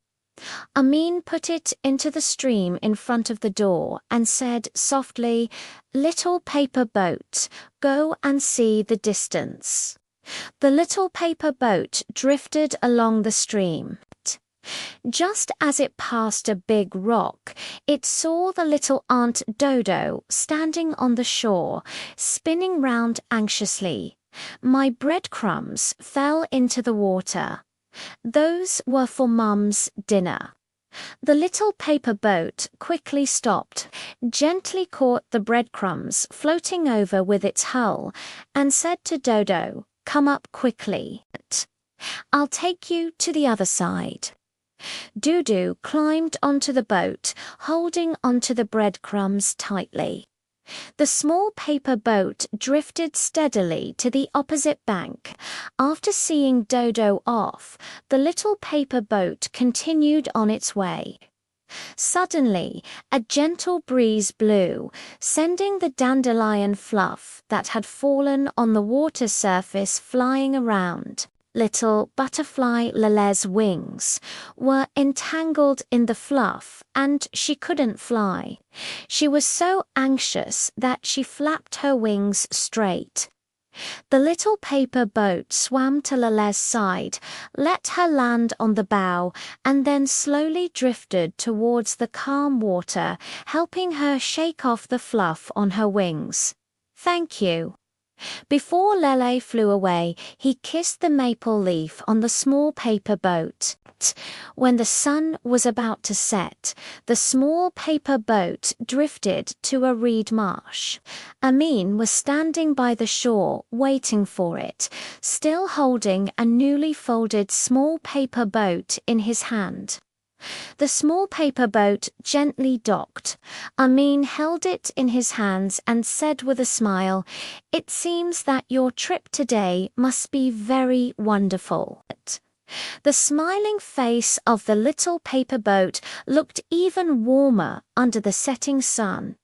Amin put it into the stream in front of the door and said softly, "Little paper boat, go and see the distance." The little paper boat drifted along the stream. Just as it passed a big rock, it saw the little Aunt Dodo standing on the shore, spinning round anxiously. "My breadcrumbs fell into the water. Those were for Mum's dinner." The little paper boat quickly stopped, gently caught the breadcrumbs floating over with its hull, and said to Dodo, "Come up quickly. I'll take you to the other side." Dudu climbed onto the boat, holding onto the breadcrumbs tightly. The small paper boat drifted steadily to the opposite bank. After seeing Dodo off, the little paper boat continued on its way. Suddenly, a gentle breeze blew, sending the dandelion fluff that had fallen on the water surface flying around. Little butterfly Lele's wings were entangled in the fluff and she couldn't fly. She was so anxious that she flapped her wings straight. The little paper boat swam to Lele's side, let her land on the bow, and then slowly drifted towards the calm water, helping her shake off the fluff on her wings. "Thank you." Before Lele flew away, he kissed the maple leaf on the small paper boat. When the sun was about to set, the small paper boat drifted to a reed marsh. Amin was standing by the shore waiting for it, still holding a newly folded small paper boat in his hand. The small paper boat gently docked. Amin held it in his hands and said with a smile, "It seems that your trip today must be very wonderful." The smiling face of the little paper boat looked even warmer under the setting sun.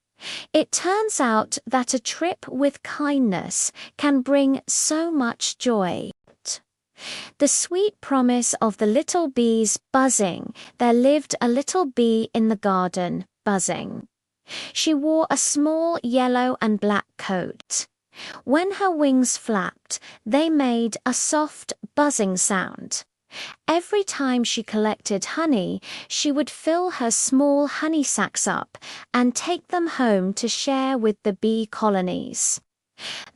It turns out that a trip with kindness can bring so much joy. The sweet promise of the little bees buzzing. There lived a little bee in the garden, buzzing. She wore a small yellow and black coat. When her wings flapped, they made a soft buzzing sound. Every time she collected honey, she would fill her small honey sacks up and take them home to share with the bee colonies.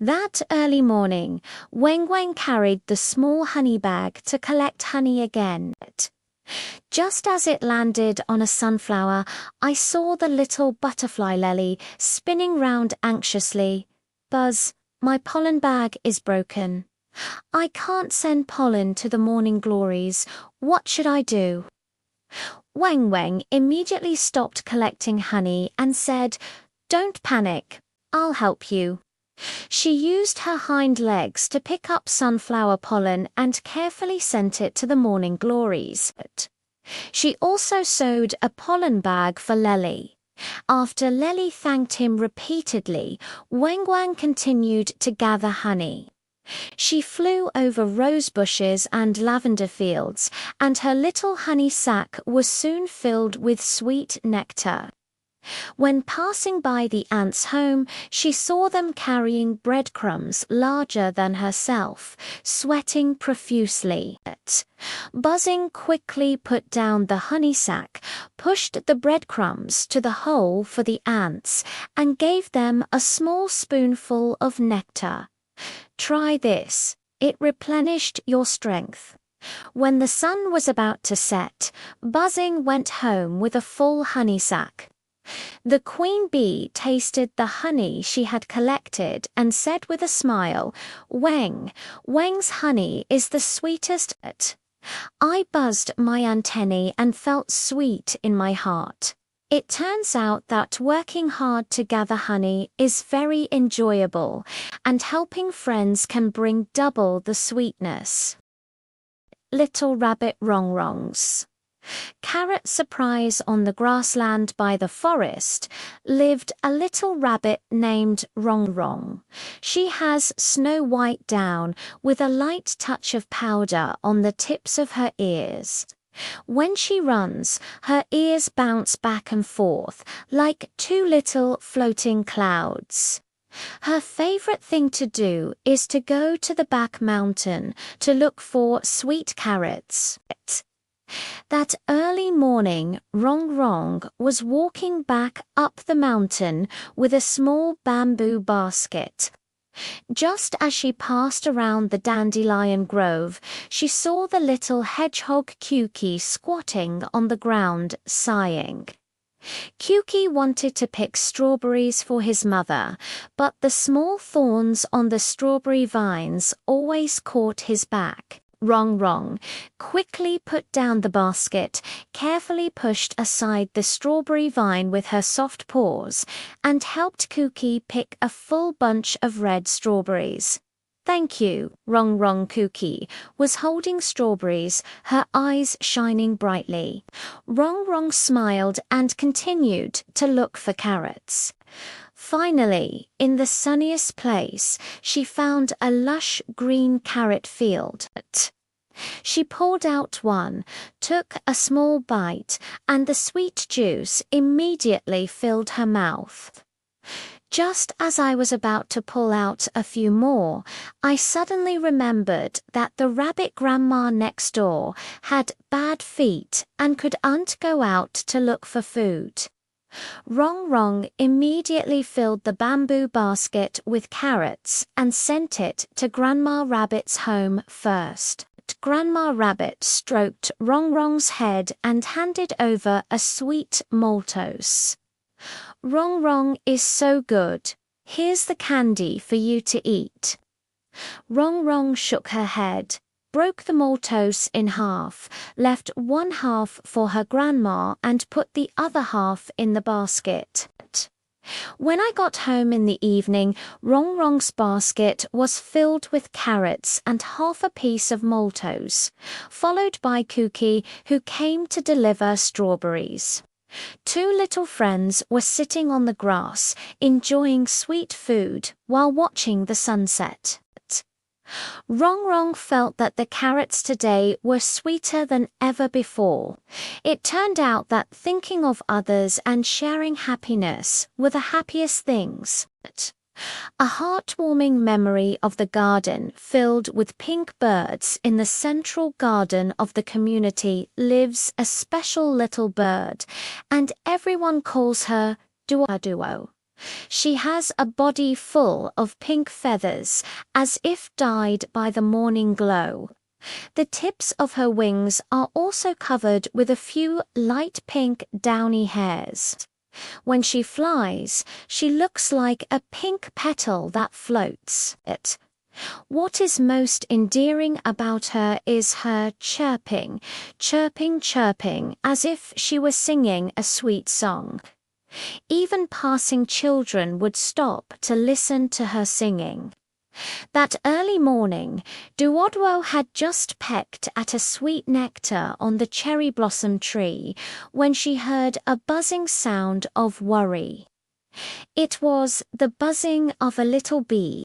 That early morning, Weng Weng carried the small honey bag to collect honey again. Just as it landed on a sunflower, I saw the little butterfly lily spinning round anxiously. "Buzz, my pollen bag is broken. I can't send pollen to the morning glories. What should I do?" Weng Weng immediately stopped collecting honey and said, "Don't panic. I'll help you." She used her hind legs to pick up sunflower pollen and carefully sent it to the morning glories. She also sewed a pollen bag for Lely. After Lely thanked him repeatedly, Weng Wang continued to gather honey. She flew over rose bushes and lavender fields, and her little honey sack was soon filled with sweet nectar. When passing by the ants' home, she saw them carrying breadcrumbs larger than herself, sweating profusely. Buzzing quickly put down the honey sack, pushed the breadcrumbs to the hole for the ants, and gave them a small spoonful of nectar. "Try this. It replenished your strength." When the sun was about to set, Buzzing went home with a full honey sack. The queen bee tasted the honey she had collected and said with a smile, Weng's honey is the sweetest. I buzzed my antennae and felt sweet in my heart. It turns out that working hard to gather honey is very enjoyable, and helping friends can bring double the sweetness. Little Rabbit Rongs. Carrot surprise on the grassland by the forest lived a little rabbit named Rong. She has snow-white down with a light touch of powder on the tips of her ears. When she runs, her ears bounce back and forth like two little floating clouds. Her favorite thing to do is to go to the back mountain to look for sweet carrots. That early morning, Rong Rong was walking back up the mountain with a small bamboo basket. Just as she passed around the dandelion grove, she saw the little hedgehog Kuki squatting on the ground, sighing. Kuki wanted to pick strawberries for his mother, but the small thorns on the strawberry vines always caught his back. Rong Rong quickly put down the basket, carefully pushed aside the strawberry vine with her soft paws, and helped Kuki pick a full bunch of red strawberries. "Thank you." Rong Rong Kuki was holding strawberries, her eyes shining brightly. Rong Rong smiled and continued to look for carrots. Finally, in the sunniest place, she found a lush green carrot field. She pulled out one, took a small bite, and the sweet juice immediately filled her mouth. Just as I was about to pull out a few more, I suddenly remembered that the rabbit grandma next door had bad feet and couldn't go out to look for food. Rong Rong immediately filled the bamboo basket with carrots and sent it to Grandma Rabbit's home first. Grandma Rabbit stroked Rong Rong's head and handed over a sweet Maltose. "Rong Rong is so good. Here's the candy for you to eat." Rong Rong shook her head, broke the Maltose in half, left one half for her grandma and put the other half in the basket. When I got home in the evening, Rong Rong's basket was filled with carrots and half a piece of Maltose, followed by Kuki, who came to deliver strawberries. Two little friends were sitting on the grass, enjoying sweet food while watching the sunset. Rong Rong felt that the carrots today were sweeter than ever before. It turned out that thinking of others and sharing happiness were the happiest things. A heartwarming memory of the garden filled with pink birds in the central garden of the community lives a special little bird, and everyone calls her Duo. She has a body full of pink feathers, as if dyed by the morning glow. The tips of her wings are also covered with a few light pink downy hairs. When she flies, she looks like a pink petal that floats. What is most endearing about her is her chirping, as if she were singing a sweet song. Even passing children would stop to listen to her singing. That early morning, Duodwo had just pecked at a sweet nectar on the cherry blossom tree when she heard a buzzing sound of worry. It was the buzzing of a little bee.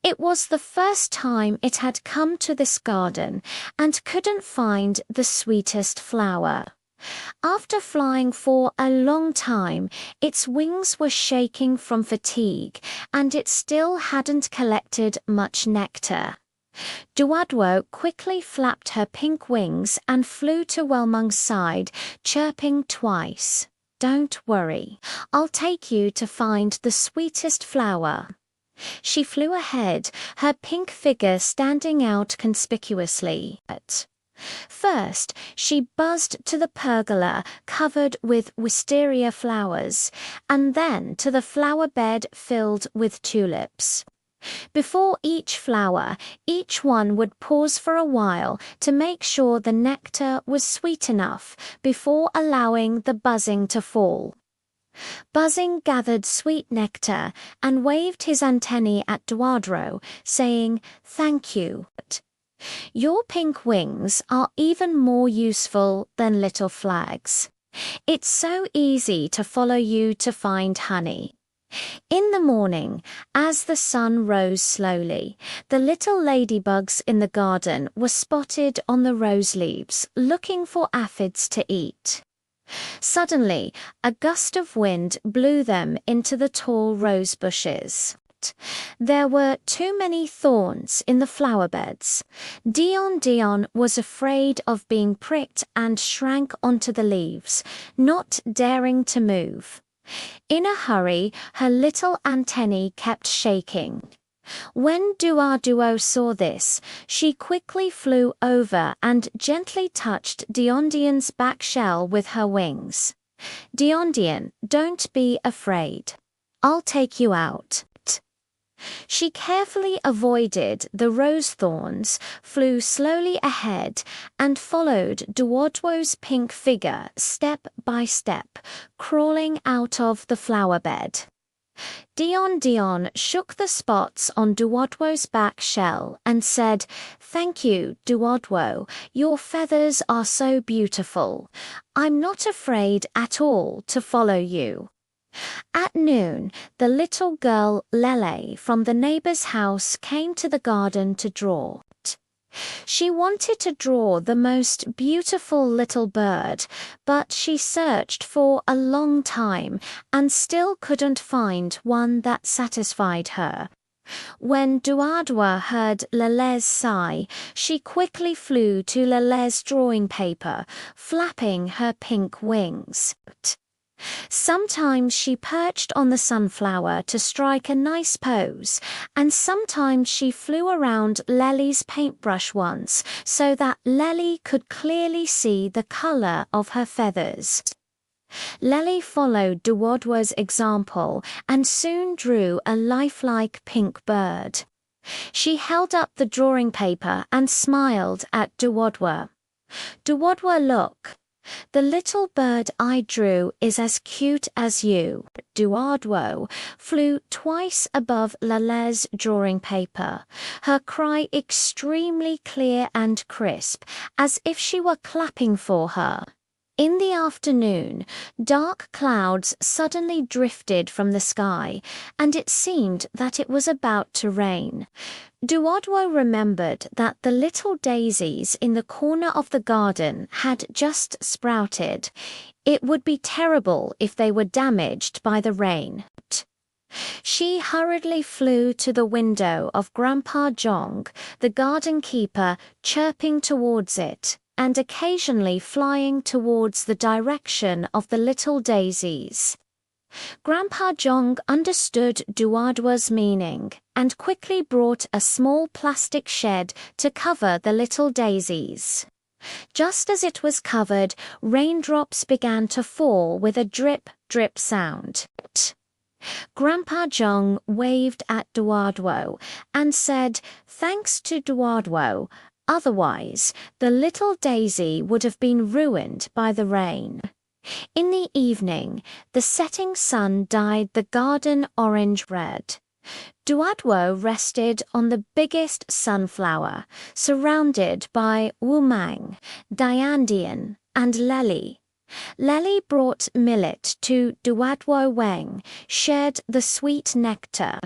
It was the first time it had come to this garden and couldn't find the sweetest flower. After flying for a long time, its wings were shaking from fatigue, and it still hadn't collected much nectar. Duodwo quickly flapped her pink wings and flew to Wellmung's side, chirping twice. "Don't worry, I'll take you to find the sweetest flower." She flew ahead, her pink figure standing out conspicuously. First, she buzzed to the pergola covered with wisteria flowers, and then to the flower bed filled with tulips. Before each flower, each one would pause for a while to make sure the nectar was sweet enough before allowing the buzzing to fall. Buzzing gathered sweet nectar and waved his antennae at Duodwo, saying, "Thank you. Your pink wings are even more useful than little flags. It's so easy to follow you to find honey. In the morning, as the sun rose slowly, the little ladybugs in the garden were spotted on the rose leaves, looking for aphids to eat. Suddenly, a gust of wind blew them into the tall rose bushes. There were too many thorns in the flower beds. Dion was afraid of being pricked and shrank onto the leaves, not daring to move. In a hurry, her little antennae kept shaking. When Duo saw this, she quickly flew over and gently touched Dion's back shell with her wings. Dion, don't be afraid. I'll take you out. She carefully avoided the rose thorns, flew slowly ahead, and followed Duo's pink figure step by step, crawling out of the flower bed. Dion shook the spots on Duo's back shell and said, "Thank you, Duo. Your feathers are so beautiful. I'm not afraid at all to follow you." At noon, the little girl Lele from the neighbor's house came to the garden to draw. She wanted to draw the most beautiful little bird, but she searched for a long time and still couldn't find one that satisfied her. When Duo heard Lele's sigh, she quickly flew to Lele's drawing paper, flapping her pink wings. Sometimes she perched on the sunflower to strike a nice pose, and sometimes she flew around Lely's paintbrush once so that Lely could clearly see the color of her feathers. Lely followed Duo's example and soon drew a lifelike pink bird. She held up the drawing paper and smiled at Duo. "Duo, look. The little bird I drew is as cute as you." Duo flew twice above Lele's drawing paper, her cry extremely clear and crisp, as if she were clapping for her. In the afternoon, dark clouds suddenly drifted from the sky, and it seemed that it was about to rain. Duo remembered that the little daisies in the corner of the garden had just sprouted. It would be terrible if they were damaged by the rain. She hurriedly flew to the window of Grandpa Jong, the garden keeper, chirping towards it, and occasionally flying towards the direction of the little daisies. Grandpa Jong understood Duo's meaning and quickly brought a small plastic shed to cover the little daisies. Just as it was covered, raindrops began to fall with a drip, drip sound. Grandpa Jong waved at Duo and said, "Thanks to Duo. Otherwise, the little daisy would have been ruined by the rain." In the evening, the setting sun dyed the garden orange-red. Duo rested on the biggest sunflower, surrounded by Wumang, Dian, and Lely. Lely brought millet to Duo Wang, shared the sweet nectar,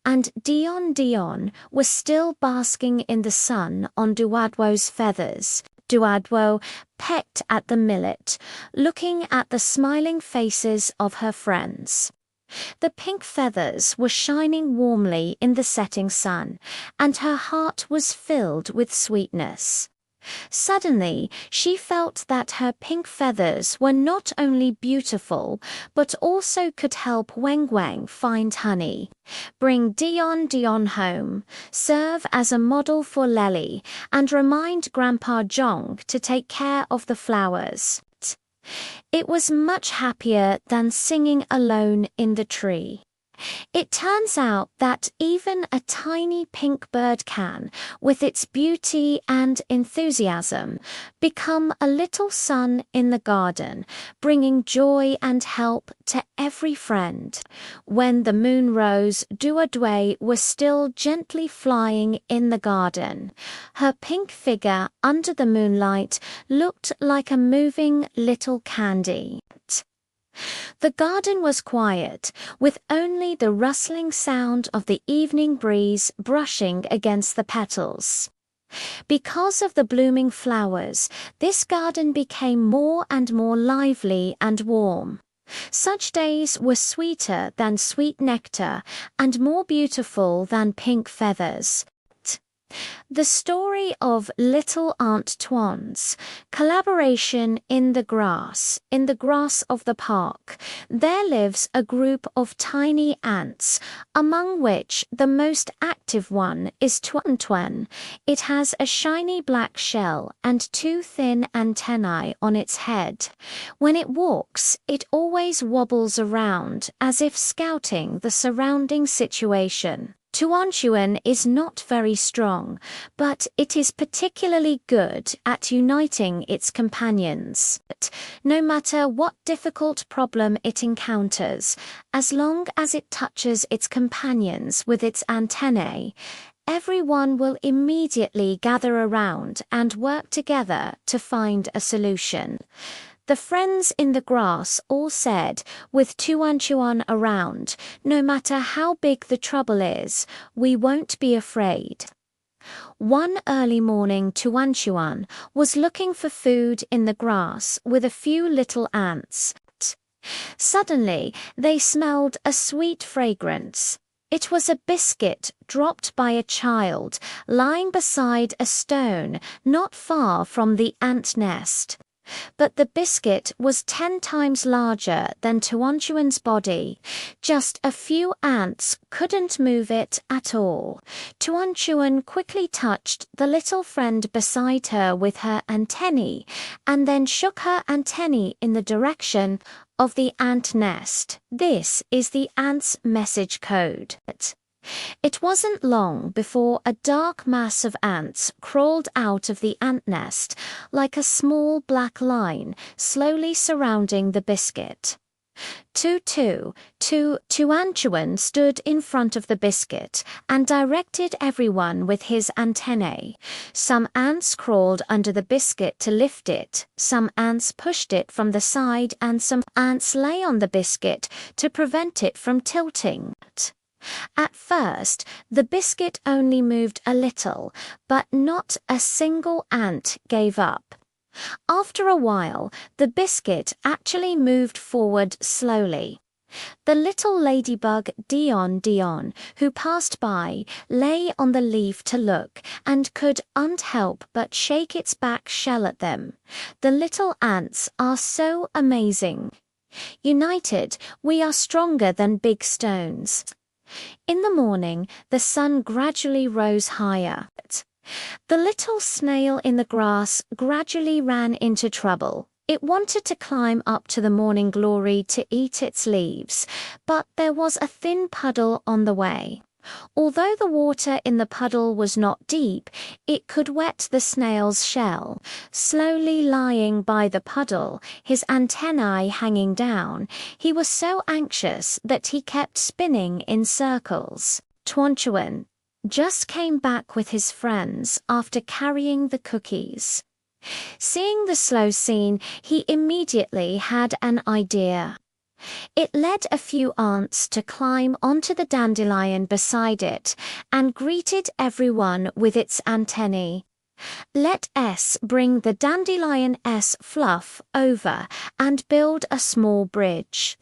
and Dion was still basking in the sun on Duo's feathers. Duo pecked at the millet, looking at the smiling faces of her friends. The pink feathers were shining warmly in the setting sun, and her heart was filled with sweetness. Suddenly, she felt that her pink feathers were not only beautiful, but also could help Wang find honey, bring Dion home, serve as a model for Lely, and remind Grandpa Jong to take care of the flowers. It was much happier than singing alone in the tree. It turns out that even a tiny pink bird can, with its beauty and enthusiasm, become a little sun in the garden, bringing joy and help to every friend. When the moon rose, Duo was still gently flying in the garden. Her pink figure under the moonlight looked like a moving little candy. The garden was quiet, with only the rustling sound of the evening breeze brushing against the petals. Because of the blooming flowers, this garden became more and more lively and warm. Such days were sweeter than sweet nectar and more beautiful than pink feathers. The story of Little Aunt Twan's collaboration in the grass of the park. There lives a group of tiny ants, among which the most active one is Twan. It has a shiny black shell and two thin antennae on its head. When it walks, it always wobbles around as if scouting the surrounding situation. Tuan is not very strong, but it is particularly good at uniting its companions. No matter what difficult problem it encounters, as long as it touches its companions with its antennae, everyone will immediately gather around and work together to find a solution. The friends in the grass all said, with Tuan around, no matter how big the trouble is, we won't be afraid. One early morning Tuan was looking for food in the grass with a few little ants. Suddenly, they smelled a sweet fragrance. It was a biscuit dropped by a child lying beside a stone not far from the ant nest. But the biscuit was 10 times larger than Tuan's body. Just a few ants couldn't move it at all. Tuan quickly touched the little friend beside her with her antennae, and then shook her antennae in the direction of the ant nest. This is the ant's message code. It wasn't long before a dark mass of ants crawled out of the ant nest like a small black line, slowly surrounding the biscuit. Tuan stood in front of the biscuit and directed everyone with his antennae. Some ants crawled under the biscuit to lift it, some ants pushed it from the side, and some ants lay on the biscuit to prevent it from tilting. At first, the biscuit only moved a little, but not a single ant gave up. After a while, the biscuit actually moved forward slowly. The little ladybug Dion, who passed by, lay on the leaf to look and couldn't help but shake its back shell at them. The little ants are so amazing. United, we are stronger than big stones. In the morning, the sun gradually rose higher. The little snail in the grass gradually ran into trouble. It wanted to climb up to the morning glory to eat its leaves, but there was a thin puddle on the way. Although the water in the puddle was not deep, it could wet the snail's shell. Slowly lying by the puddle, his antennae hanging down, he was so anxious that he kept spinning in circles. Tuan just came back with his friends after carrying the cookies. Seeing the slow scene, he immediately had an idea. It led a few ants to climb onto the dandelion beside it and greeted everyone with its antennae. Let S bring the dandelion S fluff over and build a small bridge.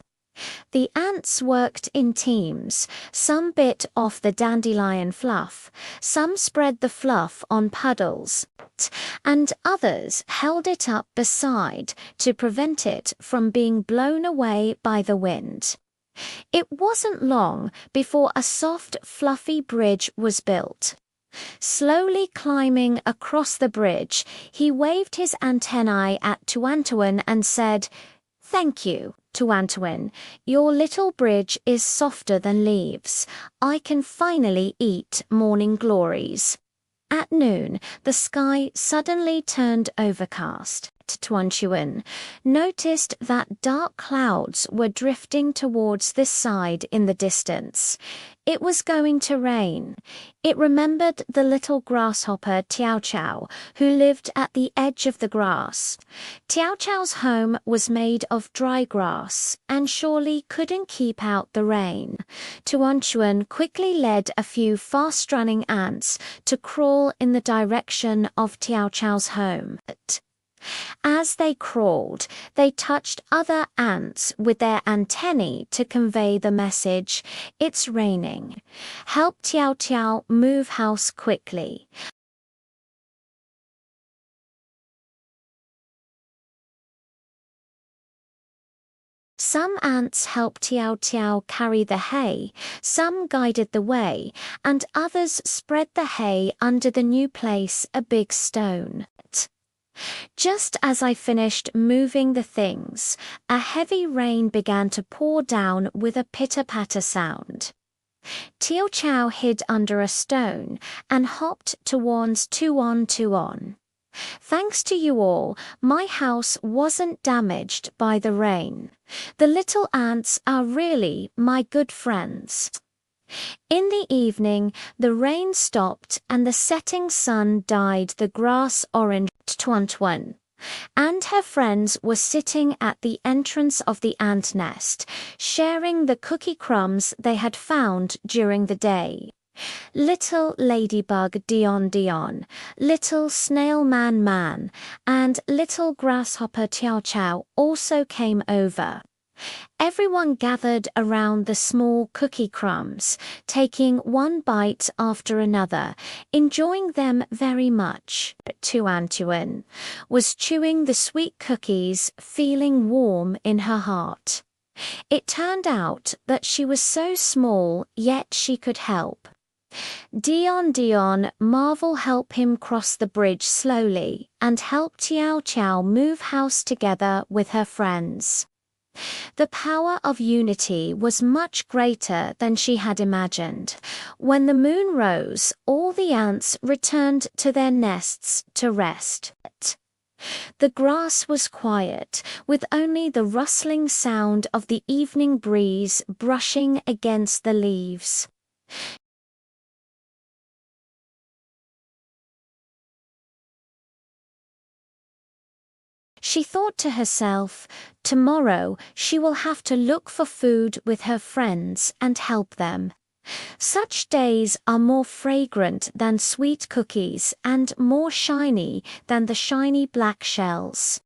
The ants worked in teams. Some bit off the dandelion fluff, some spread the fluff on puddles, and others held it up beside to prevent it from being blown away by the wind. It wasn't long before a soft, fluffy bridge was built. Slowly climbing across the bridge, he waved his antennae at Tuan and said, "Thank you, Tuan. Your little bridge is softer than leaves. I can finally eat morning glories." At noon, the sky suddenly turned overcast. Tuan noticed that dark clouds were drifting towards this side in the distance. It was going to rain. It remembered the little grasshopper Tiao Chao, who lived at the edge of the grass. Tiao Chao's home was made of dry grass and surely couldn't keep out the rain. Tuan Chuan quickly led a few fast-running ants to crawl in the direction of Tiao Chao's home. As they crawled, they touched other ants with their antennae to convey the message, "It's raining. Help Tiao Tiao move house quickly." Some ants helped Tiao Tiao carry the hay, some guided the way, and others spread the hay under the new place, a big stone. Just as I finished moving the things, a heavy rain began to pour down with a pitter-patter sound. Tiao Chao hid under a stone and hopped towards Tuan Tuan. Thanks to you all, my house wasn't damaged by the rain. The little ants are really my good friends. In the evening, the rain stopped and the setting sun dyed the grass orange. Tuan Tuan and her friends were sitting at the entrance of the ant nest, sharing the cookie crumbs they had found during the day. Little ladybug Dion Dion, little snail Man Man, and little grasshopper Tiao Chao also came over. Everyone gathered around the small cookie crumbs, taking one bite after another, enjoying them very much. Tuan Tuan was chewing the sweet cookies, feeling warm in her heart. It turned out that she was so small, yet she could help. Dion Dion Marvel help him cross the bridge slowly and help Tiao Chao move house together with her friends. The power of unity was much greater than she had imagined. When the moon rose, all the ants returned to their nests to rest. The grass was quiet, with only the rustling sound of the evening breeze brushing against the leaves. She thought to herself, tomorrow she will have to look for food with her friends and help them. Such days are more fragrant than sweet cookies and more shiny than the shiny black shells.